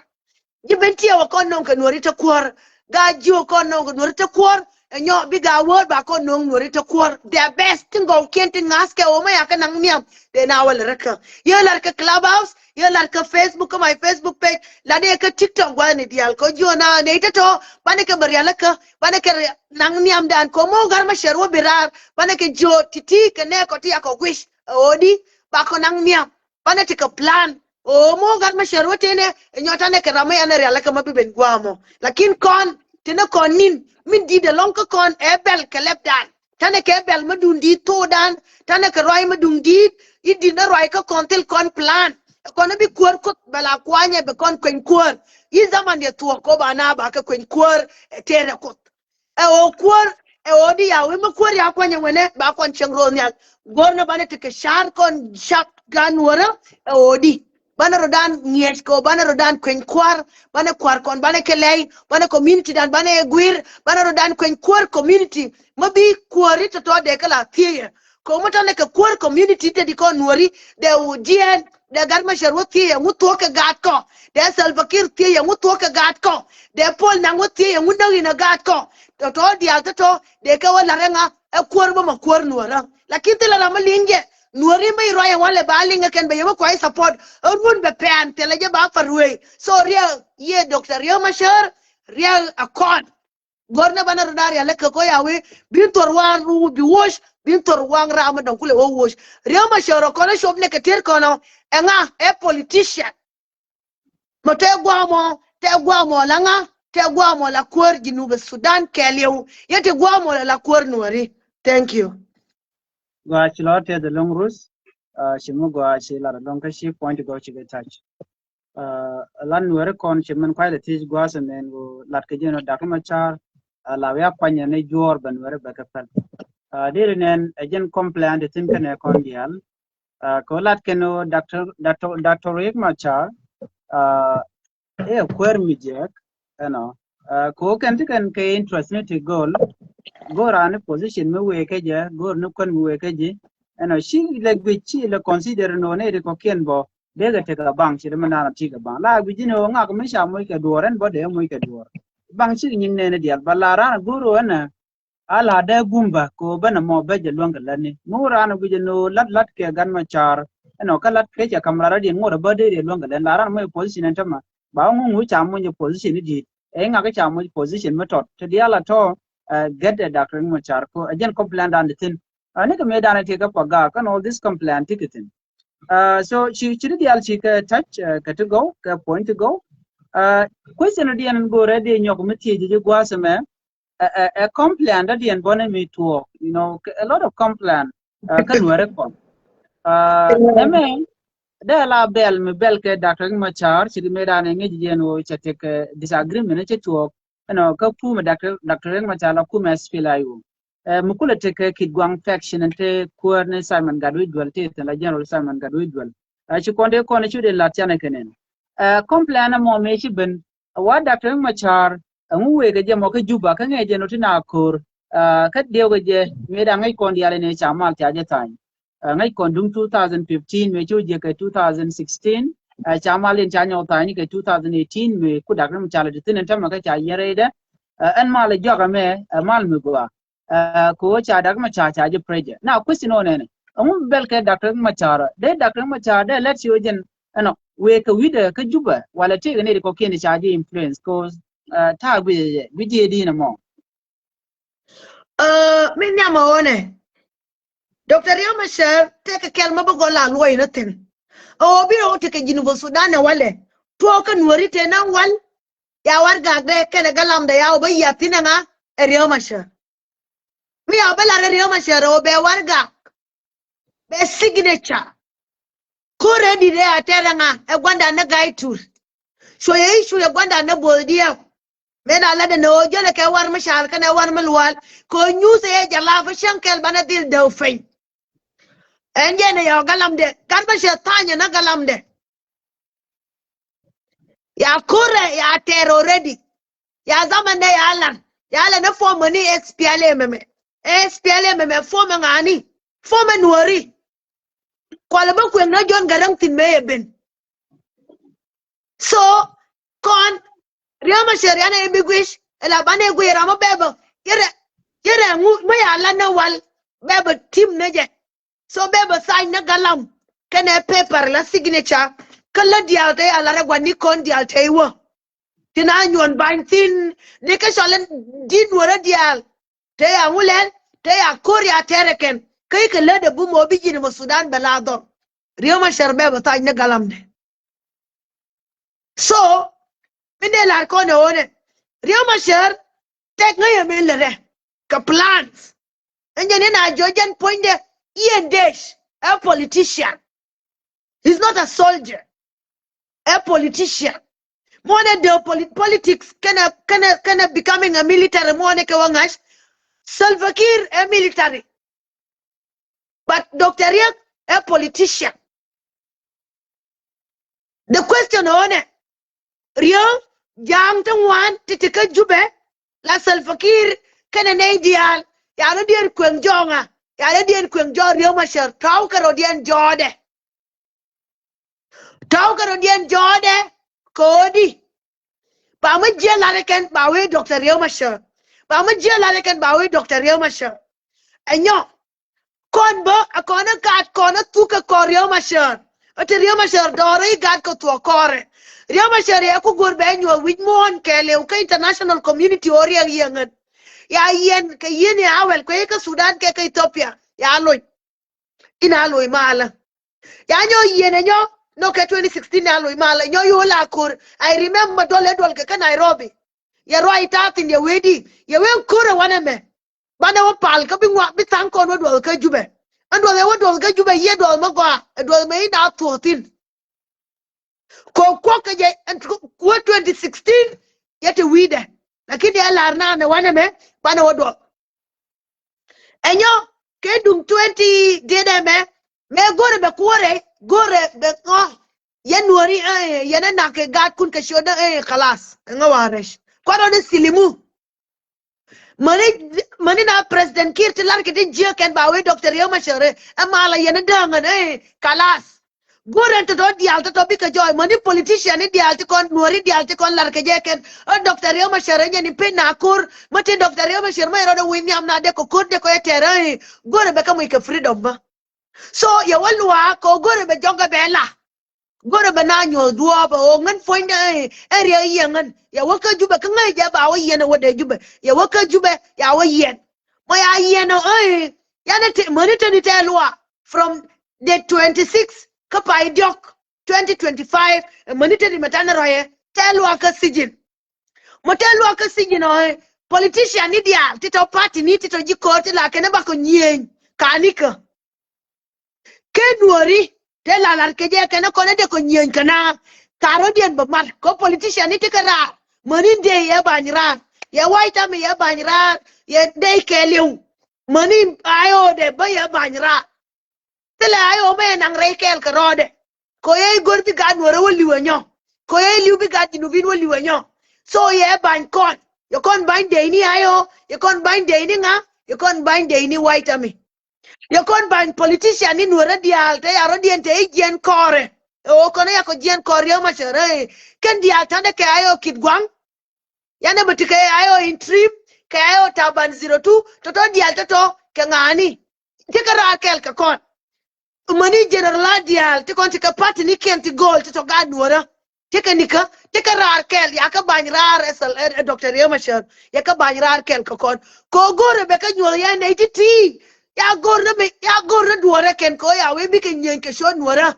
jibentia wa kon non ka Nuori te kwar ga jo kon non ka Nuori te kwar enyo bi ga word ba kon non Nuori te kwar the best ngo kenti ngaske o ma yaka nang niam de na wala reka ye lar ka clubhouse ye lar ka Facebook my Facebook page la de ka TikTok wa ni dial ko jo na ne to bane ka bariala ka bane ka nang niam dan ko mo gar ma sherwo birar bane ka jo titi ka ne ko ti ako wish odi ba ko nang niam bane ti ka plan o mo gar ma sherwo tene nyota ne ka ramay ana reala ka mabiben gwamo lakin kon tena kon nin min di de long ka kon ebel kelep dan tane ke ebel madundi to dan tane ka roy madundi idi na roy ka kontel kon plan kon bi kuor ko bala kwanya be kon kwen kuor yi zaman de to ko bana ba ka kwen kuor tere ko o kuor odi ya we ma kuor ya kwanya wene ba kon chengro nyal gorna bana te ke shar kon shak gan wora odi bana rodan nyet ko bana rodan kwen kwar bana kwar kon bana kelay bana community dan bana guir bana rodan kwen kwar community mabi kwari to de kala tie ko mata ne ka kwar community te di ko Nuori de udien de garma sharwo tie nguto ka gat ko de salvakir tie nguto ka gat ko de pol na ngutie ngudawi na gat ko to di alto to de ka wala renga e kwar ba ma kwar Nuora lakini te la malinge Nuori mai roya wale balinga ken be yema ko ai support urun be pen teleje ba farwe so real ye Dr. Riek Machar real accord gorna bana rodar ya lek ko yawe bintor wan ru bi wosh bintor wan ra ma don kule wo wosh Riek Machar ko na shob ne ke ter kono enga e politician mo te gwamo langa te gwamo la kor Junub Sudan kelew yete gwamo la kor Nuori thank you Gwa chilote the long rus shimu gwa chila long kashi point go chi touch lan Nuori kon chimen kwai the tis gwa se men go lat ke jeno dakuma char la ya kwanya ne jor ban Nuori ba ka pal dire nen ajen complaint the tin kane kon dial ko lat keno Dr. Riek Machar kwer mijek ko kan tikan ke interest ne to goal go ran position me we ke je go no kon we ke je she like we chi le consider no ne ko ken bo de ga te ga bang chi de mana ti ga bang la bi jino nga ko me sha mo ke doren bo de mo ke dor bang chi nyin ne dial balara guru na ala da gumba ko bana mo be je longa lani mo ran bi jino lat ke gan ma char ka lat ke ja kamara di ngora ba de longa den la ran mo position ta ma ba ngu cha mo je position di nga ka cha mo position metot to dia la to get the Dr. Machar ko again complaint and tin ne ka me dana te ka paga kan all this complaint ticketing so she di al she ka touch ka to go ka point to go question di an go ready nyok meti je gwasame a complaint that the bonne me to you know a lot of complaint kan were ko neme de la bel me bel ke Dr. Machar she me dana ngi je no chete ke disagreement che to no ka pu me Dr. Machar la ku mes filayo mukula te ke kidwang faction ante kuerne Simon Gadwe dual te la general Simon Gadwe dual chi konde ko ne chude la tiana kenen complain mo me chi ben wa Dr. Machar ngu we ge mo ke juba ka nge je no tina kor ka de ge me da ngai kon diale ne chamal ta je tan ngai kon dum 2015 me chu je ke 2016 chamal en chanyo tani ke 2018 me ku Dr. Machar de tin tam ka cha yere de an mal joga me mal me gwa ko cha Dr. Machar cha je preje now question on ne ngu bel ke Dr. Machar de Dr. Machar de let you gen ano we ka wida ka juba wala te ne ko kene cha je influence cause ta bi je di na mo min nyama one Dr. Riek Machar take kelma bo gola loy natin o bi o take Jinuba Sudan wale to ka nuori te nan wal ya warga de kene galam da ya ba yatina nga Riek Machar mi ya bala Riek Machar o be warga be signature ko ready de atera nga e gwanda na gaitur so ye issue e gwanda na boldia mena la de no jele ke war Machar kana war malwal ko news e jala fa shankel bana dil daw fay enje ne ya galam de kan ba shetanya na galam de ya kore ya ter already ya zaman de ya lan na form ni SPLM form ngani form nuori kwala ba kwen na John Garang tin me ben so kon Riek Machar yana e bigwish ela bane gwera mo bebo yere mu ya la na wal bebo team neje so bebo sign na galam kene paper la signature kala dial te ala regwa ni kon dial te wo tina nyon ban tin de ke solen din wora dial te ya ngulen te ya korea tereken kai ke lede bu mo bi Jinuba Sudan belado Riek Machar bebo sign na galam de so minde la ko ne one Riek Machar tek ngaye melere ka plans enjene na jojen poinde Ian Dash a politician. He's not a soldier, a politician. More than the politics can becoming a military more than Kawangash. Salva Kiir a military. But Dr. Riek a politician. The question on it, Riek jam tangwan titika jube la Salva Kiir can an ideal ya no dear Kweng Jonga ya no dear Kweng Jo Riek Machar tau karodian jode. Tau karodian jode kodi. Bama jela leken bawe Dr. Riek Machar. Bama jela leken bawe Dr. Riek Machar. Enyo kon bo akona kat kona tuka ko Riek Machar. Ate Riek Machar dore gat ko to kore. Riek Machar ya ku gurbe enyo with mon kele ka international community ori yengen. Ya yen ke yene awel ko ka Sudan ke Ethiopia. Ya loy. Ina loy mala. Ya nyo yene nyo no ke 2016 alo imala nyo yo la kur I remember dol ke Nairobi ya right out in the wedi ya we kure wana me bana wo pal ka bingwa bitan ko no dol ka jube ando le wo dol ka jube ye dol ma kwa dol me da 14 ko ke je ko 2016 yete wide lakini ya larna ne wana me bana wo dol enyo ke dum 20 dede me gore be kore gore be yanwari yana na ke gat kun ke shoda khalas ngawaresh kwaro de silimu mani na president Kiir tilar ke je ken bawe Dr. Riek Machar amala yana dangan khalas gore to do dial to bi ke joy mani politician dial to kon nwari dial to kon lar ke je ken Dr. Riek Machar nyani pe na kur mati Dr. Riek Machar mai rodo wini amna de ko kur de ko etere gore be kamu ke freedom ba so ya walwa ko gore be jonga bela Gora bananyo duwa ba o ngan foin area yangan ya waka juba kan ngai ja ba wa yana wada juba ya waka juba ya wa yen mo ya yana ya na te monitor ni telwa from the 26 ka pa idiok 2025 monitor ni matana roye telwa ka sijin mo telwa ka sijin politician ni dia tito party ni tito jikoti la kene ba ko nyen kanika kenwori te lalar keje kana kone de ko nyen kana karo dien ba mar ko politician ni tikara mani de ya banyra ya waita mi ya banyra ya de keliu mani ayo de ba ya banyra tele ayo me nang re kel karode ko ye gor bi gad wora woli wenyo ko ye liu bi gad nu bin woli wenyo so ye ban kon yo kon ban de ni ayo yo kon ban de ni nga yo kon ban de ni waita mi you kon ban politician ni nura dial te aro dien te gen kore o kono ya ko gen kore yo machere ken dial tande ke ayo kitgwang yana butike ayo in trim ke ayo taban 02 to dial to ke ngani ke kara kel ka kon mani general dial te kon te ka party ni ken ti gold to ga nura te ka nika te ka rar kel ya ka ban rar sl dr yo machere ya ka ban rar kel ka kon ko gore be ka nyol ya ne ti ya gorna duore ken ko ya we bi ken nyen ke shon wora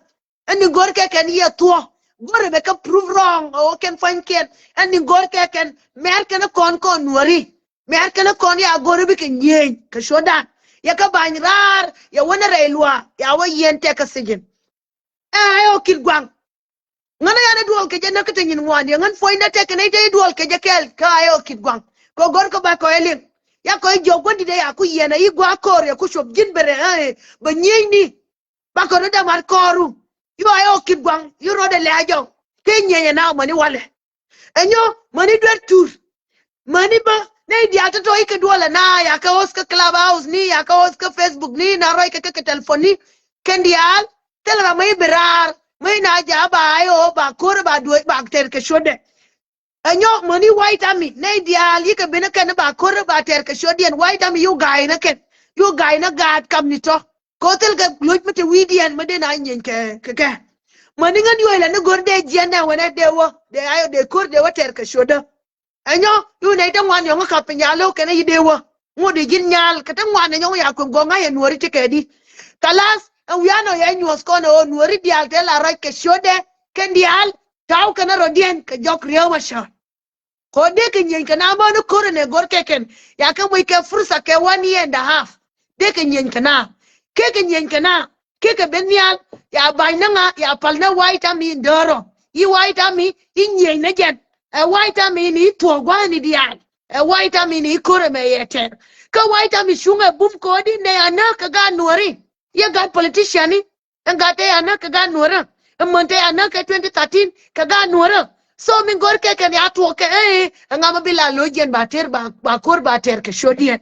ani gor ke ken ye to gore be ka prove wrong o ken fan ken ani gor ke ken mer ken kon wori mer ken kon ya gore bi ken nyen ke shoda ya ka ban rar ya wona reilwa ya wa yen te ka sigin ayo kilgwang ngana ya ne duol ke je nakete nyin wandi ngan foinda te ken te duol ke je kel ka ayo kilgwang ko gor ko ba ko elin ya ko jogo ndi de ya ku yena igwa kor ya ku shop jin bere ba nyeni ba ko da mar koru yo ayo kibwang yo ro de lejo ke nyenye na mani wale enyo mani dwer tour mani ba ne dia to ike dola na ya ka oska clubhouse ni ya ka oska facebook ni na ro ike ke telefoni kendial telra mai berar mai na ja ba ayo ba kor ba do ba ter ke shode enyo mani white army ne dia li ka bena kan ba kor ba ter ka shodian white army you guy na ken you guy na gad kam ni to ko tel ga loj mate widian made na nyen ke mani ngan yo la ne gorde jena wona de wo de ayo de kor de wa ter ka shoda enyo you ne ta wan yo ka penya lo ken yi de wo ngodi jin nyal ka ta wan nyo ya ko go nga ye nori te kedi kalas wi ano ye nyos ko no nori dial te la ra ke shode ken dial taw kana rodien ka jok riyo masha ko de ke nyen kana ma no kore ne gor keken ya ka moy ke fursa ke 1 year and a half de ke nyen kana ke nyen kana ke benyal ya bainanga ya palna white army ndoro yi white army nyen ne jen white army ni to gwa ni dial white army ni kore me yete ka white army shunga bum ko di ne ana ka ga nori ya ga politician ni nga te ana ka ga nora monte ana ka 2013 ka ga nora so min gor ke ken ya to ke ngama bila lojen bater ba kor bater ke shodien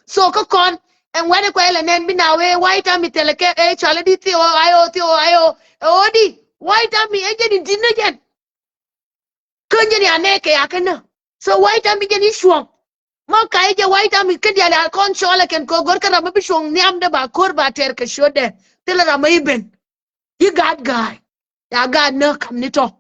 so ko kon en wade ko ele nen binawe white army teleke chale di ti o ayo odi white army ejeni dinajen kunjeni aneke yakena so white army jeni shuang ma kai je white army kedi ala kon chole ken ko gor kara mabi shuang niam de ba kor bater ke shode tela mai ben you got guy ya ga na kam ni to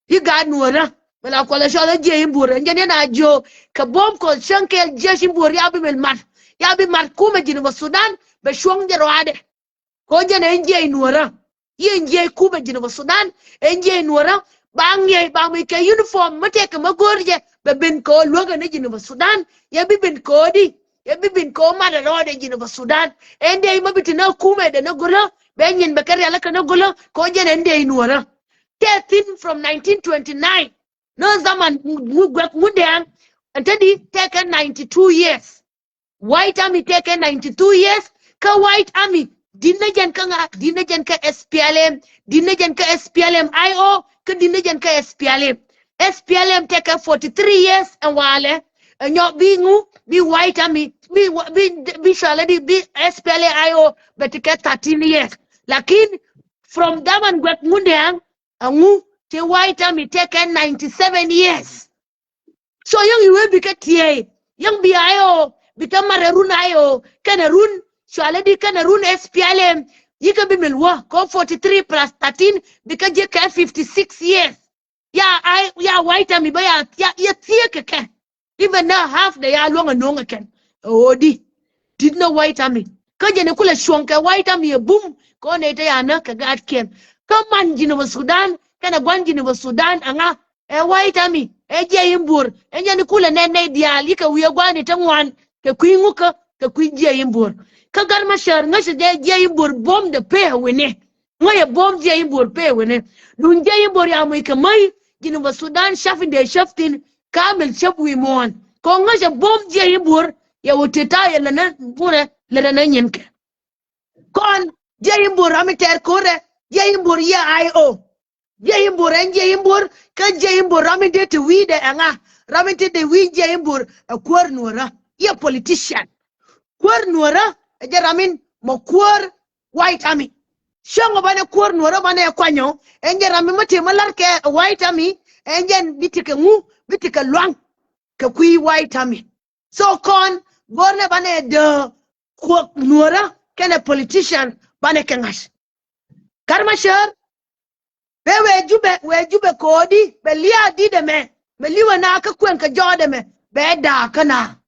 you got nuora mala ko la shala je imbur ngene na jo ka bom ko shankel je imbur ya bi man ya bi mar kuma jinu ba sudan be shong de roade ko je na nje nuora ye nje kuma jinu ba sudan nje nuora bang ye bang mi ke uniform mate ka magorje be bin ko loga na jinu ba sudan ya bi bin ko di ya bi bin ko ma da roade jinu ba sudan ende ma bitina kuma de na golo be nyin be kare ala kana golo ko je na nde nuora 13 from 1929 no zaman mudang antadi taken 92 years white army taken 92 years ka white army dinajan ka SPLM dinajan ka SPLM IO ka dinajan ka SPLM taken 43 years and wale nyo bingu bi white army bi shaladi bi SPLM IO betika 13 years lakin from daman mudang angu te white army taken 97 years so young you will be tie young bi ayo bitamare run ayo kana run shaladi kana run SPLM Yika be milwa ko 43 plus 13 because je ka 56 years. Yeah, white army ba ya tie ke. Even now half the ya long and long again. Odi did no white army. Kaje ne kula shwanka white army boom ko ne ta yana ka gad ken. Kaman jinu Sudan kana gwan jinu Sudan anga white army je yimbur enya ni kula ne dial yika wiya gwani tangwan ke kuinguka ke kuije yimbur. Ka garma shar ngashi je yimbur bom de pe wene. Ngoye bom je yimbur pe wene. Dun je yimbur ya mu mai jinu Sudan shafin de shaftin kamel shabwi mon ko ngashi bom je yimbur ya wuteta ya lana bure lana nyenke kon je yimbur amiter kore je yimbur ya io je yimbur je yimbur ka je yimbur amite te wide anga ramite de wi je yimbur kwar nuora ya politician kwar nuora je ramin mo kwar white army shongo bane kwar nuora bane kwanyo enje ramin mate malarke white army enje bitike ngu bitike lwang ka kui white army so kon borne bane de kwak nuora kene politician bane kengash karmashar be we jube kodi be liya di de me liwa na ka kwen ka jode me be da kana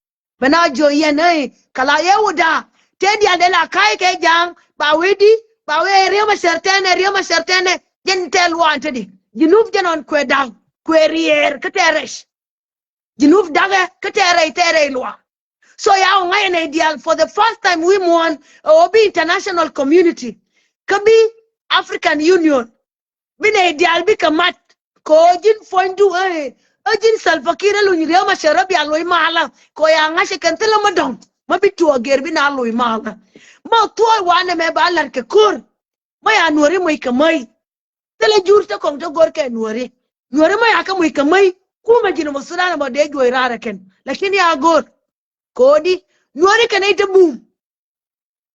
bana jo yenai kala yewuda tedi adela kai ke jang ba we riama sertene jen tel wantedi jinuf jenon kwe dang kwe rier kateresh jinuf daga katere lwa. So ya ngayon ideal for the first time we won obi international community kabi African Union bine ideal bi kamat ko jin fondu ajin salfakira lu nyiriya masharabi aloi mala ko ya ngashe kantela madong mabitu agerbi na aloi mala ma tuwa wane me balar ke kur ma ya nuori mo ikamai tele jurta kong to gorke nuori ma ya ka mo ikamai kuma jino musudana ba de jo irara ken lakini ya gor kodi nuori kana ite boom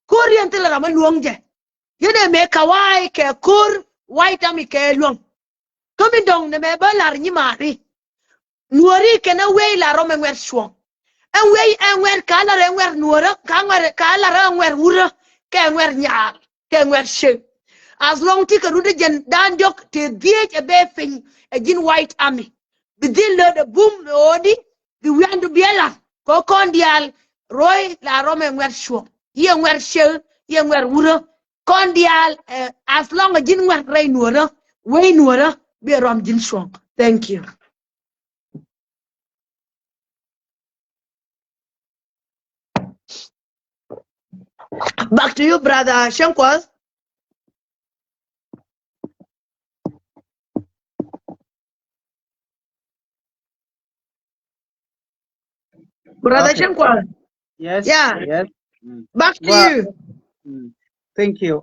kori antela rama luongje yene me kawai ke kur white army ke luong komi dong ne me balar ni mari nuori kana we la roma ngwer shwong en we en wer kala re ngwer nuora ka ngwer kala re ngwer wura ke ngwer nyaal ke ngwer she as long tika rude jen dan jok te diej e be fin e jin white army bidil de boom odi bi wandu biela ko kondial roy la rome ngwer shwo ye ngwer she ye ngwer wuro kondial as long jin ngwer rey nuora we nuora be rom jin shwo. Thank you. Back to you, brother Shankwas. Brother Shankwas. Yes. Yeah. Yes. Back to you. Thank you.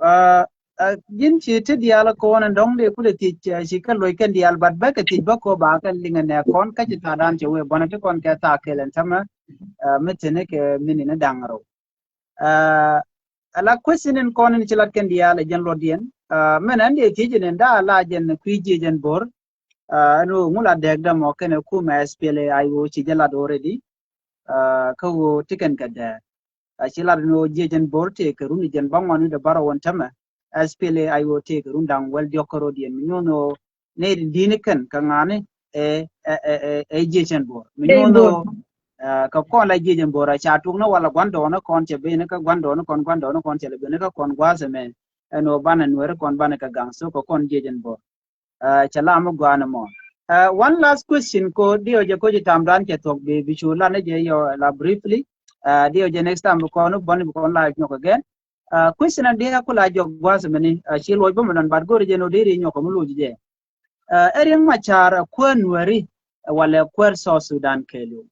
Jin chi te diala ko na dong de kule ti chi ka loy kan dial bat ba ka ti ba ko ba ka linga ne kon ka ti ta dan che we bona te kon ka ta kelen tama metene ke mini na dangaro. Ala question in kon ni chilat kan diala jan lodien menan de ti jinen da la jen kwiji jen bor no mula deg da mo ken ku ma SPLA ayo chi jala already ka wo tiken ka da chilat no jen bor te ka runi jen bangwanu da bara won tama SPLA ayo te ka rundang wel diokoro dien no ne diniken ka ngane jen bor no ka kon la jen bor cha tung no wala gwando no kon che be ne ka gwando no kon che be ne ka kon gwaze men no bana nuer kon bana ka gang so ko kon jen bor chala mo gwana mo. One last question ko dio je ko je tamdan ke tok be bichula ne je yo la briefly dio je next time ko no boni ko live nyoko again question and dia ko la jog gwaze men chi loy bo man bad gore je no diri nyoko mo loji je erin machar ko nueri wala ko so Sudan kelu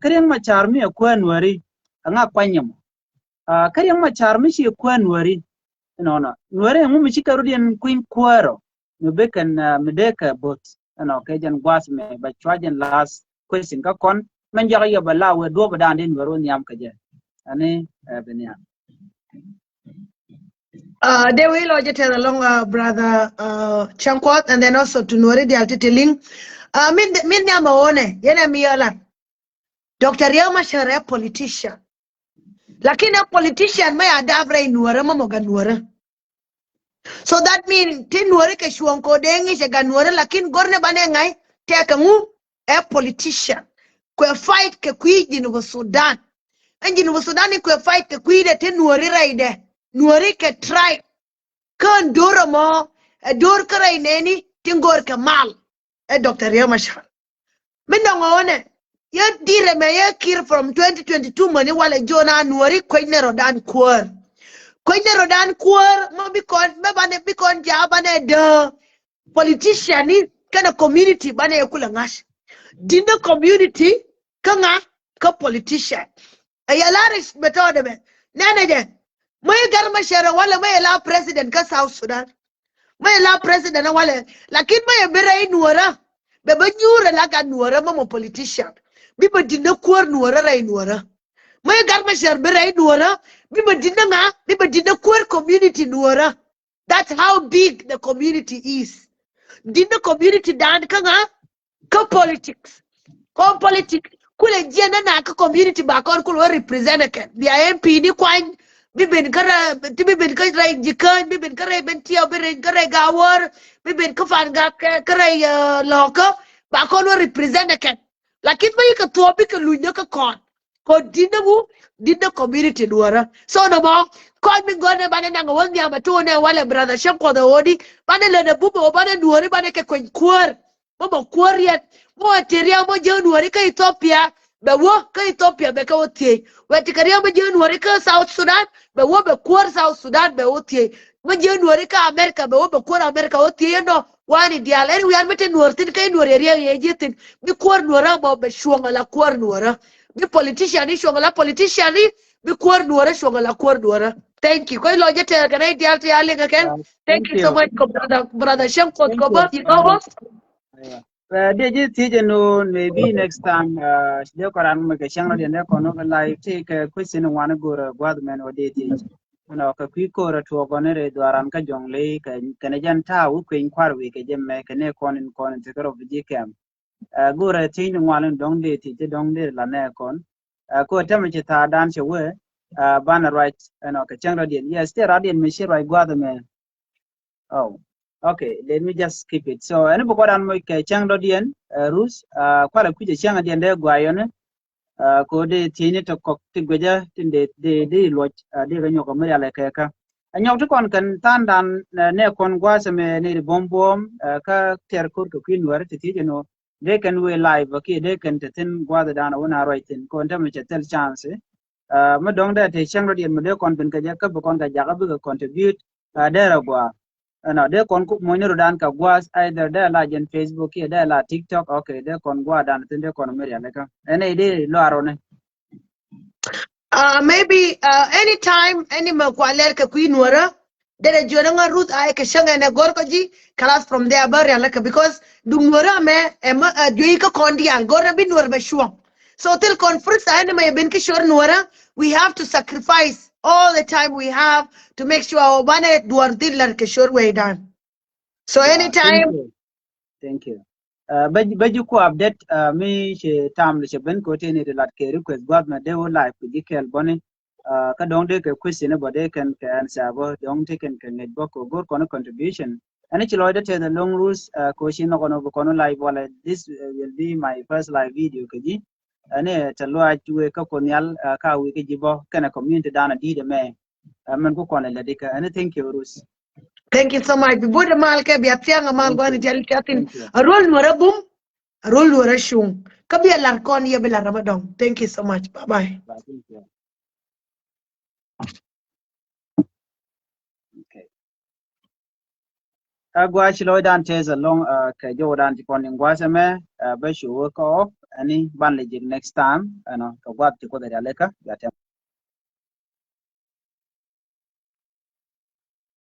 karen machar mi ko nueri nga kwanyam karen machar mi shi ko nueri no nueri mu mi chikaru dien queen kwaro no bekan medeka bot no kejan gwas me ba chwajen last question ka kon man jaga yo bala we do badan din waro nyam ka je ani benya They will just tell along brother Chankwat and then also to Nori the Altitiling. Min Yamaone, Yena Miala. Dr. Yama Shere politician. Lakini politician may adavre nuara mamoga nuara. So that means tin nuore ke shuang ko dengi se gan nuore lakin gorne bane ngai te kangu a politician ko fight ke kui Jinu Sudan. And Jinu Sudan ko fight ke kui de tin nuore raide. Nuore ke try kan dora mo a dor karai neni tingor ke mal. Dr. Yamashal. Minongone ya dire me ya kir from 2022 mani wale jona nuore ko ne rodan kwor. Koine rodan kuor mo bikon ja bane de politician ni kana community bane yakula ngash dinda community kanga ka politician ayalaris metode be nene je may garma shara wala may la president ka South Sudan may la president wala lakin may bere nuora be banyura la ga nuora mo politician bi ba dinda kuor nuora ray nuora may garma shar bere nuora biba dinda queer community nuora. That's how big the community is. Dinda community dan kanga ka politics. Ko politics kule jena na ka community ba kon kulo represent ke. Dia MP ni kwan bibin kara rai jikan bibin kara bentia bibin kara gawar bibin ka fan ga kara loka ba kon represent ke. Lakin ba ka topi ka lunya ka kon. Ko dinda community nuora. So no mo kon mi gone bane nanga wal nyama tone wala brother shamko da wodi bane le na bubo bane nuori bane ke kwen kuor mo kuor yet mo ateria mo je nuori ka Ethiopia be wo ka Ethiopia be ka wotie weti karia mo je nuori ka South Sudan be wo be kuor South Sudan be wotie mo je nuori ka America be wo be kuor America wotie no wani diale wi an mete nuortin kay nuori ria ye jetin mi kuor nuora mo be shuanga la kuor nuora mi politician ni shuanga la politician ni mi kuor nuora shuanga la kuor nuora. Thank you. Koi loje te ganai dial te aling again. Thank you so much, brother Shamko. You know what? Did you teach no maybe next time? They can make a channel and they can like take a question and wanna go to Guadman or they teach. You know, a quick or to a corner to Aranka Jong Lake and Canadian Tower, Queen Quarry, a gem make an aircon in corn and take of the GCAM. Go to change one and don't they teach it, don't they, Lanacon. Go temperature dance away. Banner right and okay channel yes there are the machine right Guadman. Oh, okay. Let me just skip it. So, any book on my channel, Rus, quite a quick channel, and there, Guayana, code Tini to cock to Gaja, they watch, they when you come like a and you took on can turn down Necon Guasame, near bomb, ka terco to Queen word, you know, they can we live, okay, they can thin Guada down on our writing, contaminate tell chance. Madong that a channel and Madocon Benkajaka, Boconga Jagabu contribute, there. No, they can cook money dan ka guas either they like in Facebook here, they like TikTok, okay, they can go down and they can marry like and they loarone. Maybe anytime any makwaler ka kuinwara there jonanga root ay ka shanga na gorkoji class from there bari like because dumwara me jui ka kondi al gorra bin war bashwa. So till conference ay na may ben ki sure nwara we have to sacrifice all the time we have to make sure our banner duar dillar ke sure way done. So anytime. Thank you. But you could update me she tam she ben ko tini de lat ke request god na de live ku dikel bone ka dong de ke question about they can answer about dong taken can net book or kono contribution and it's loaded to the long rules question no kono live wala this will be my first live video keji ane to lo aju ka konyal ka wi ke jibo kana community dana di de me man ko kono le dika and thank you Rus. Thank you so much. Before the malke biatianga mal gwani jali katin a roll nwara boom a roll nwara shung kabi alar kon ye bela Ramadan. Thank you so much. Bye bye. Okay. Gwa chilo dan teza long ke jodan ti konin gwasame be shu work off ani ban legit next time ano ka gwat ti ko da leka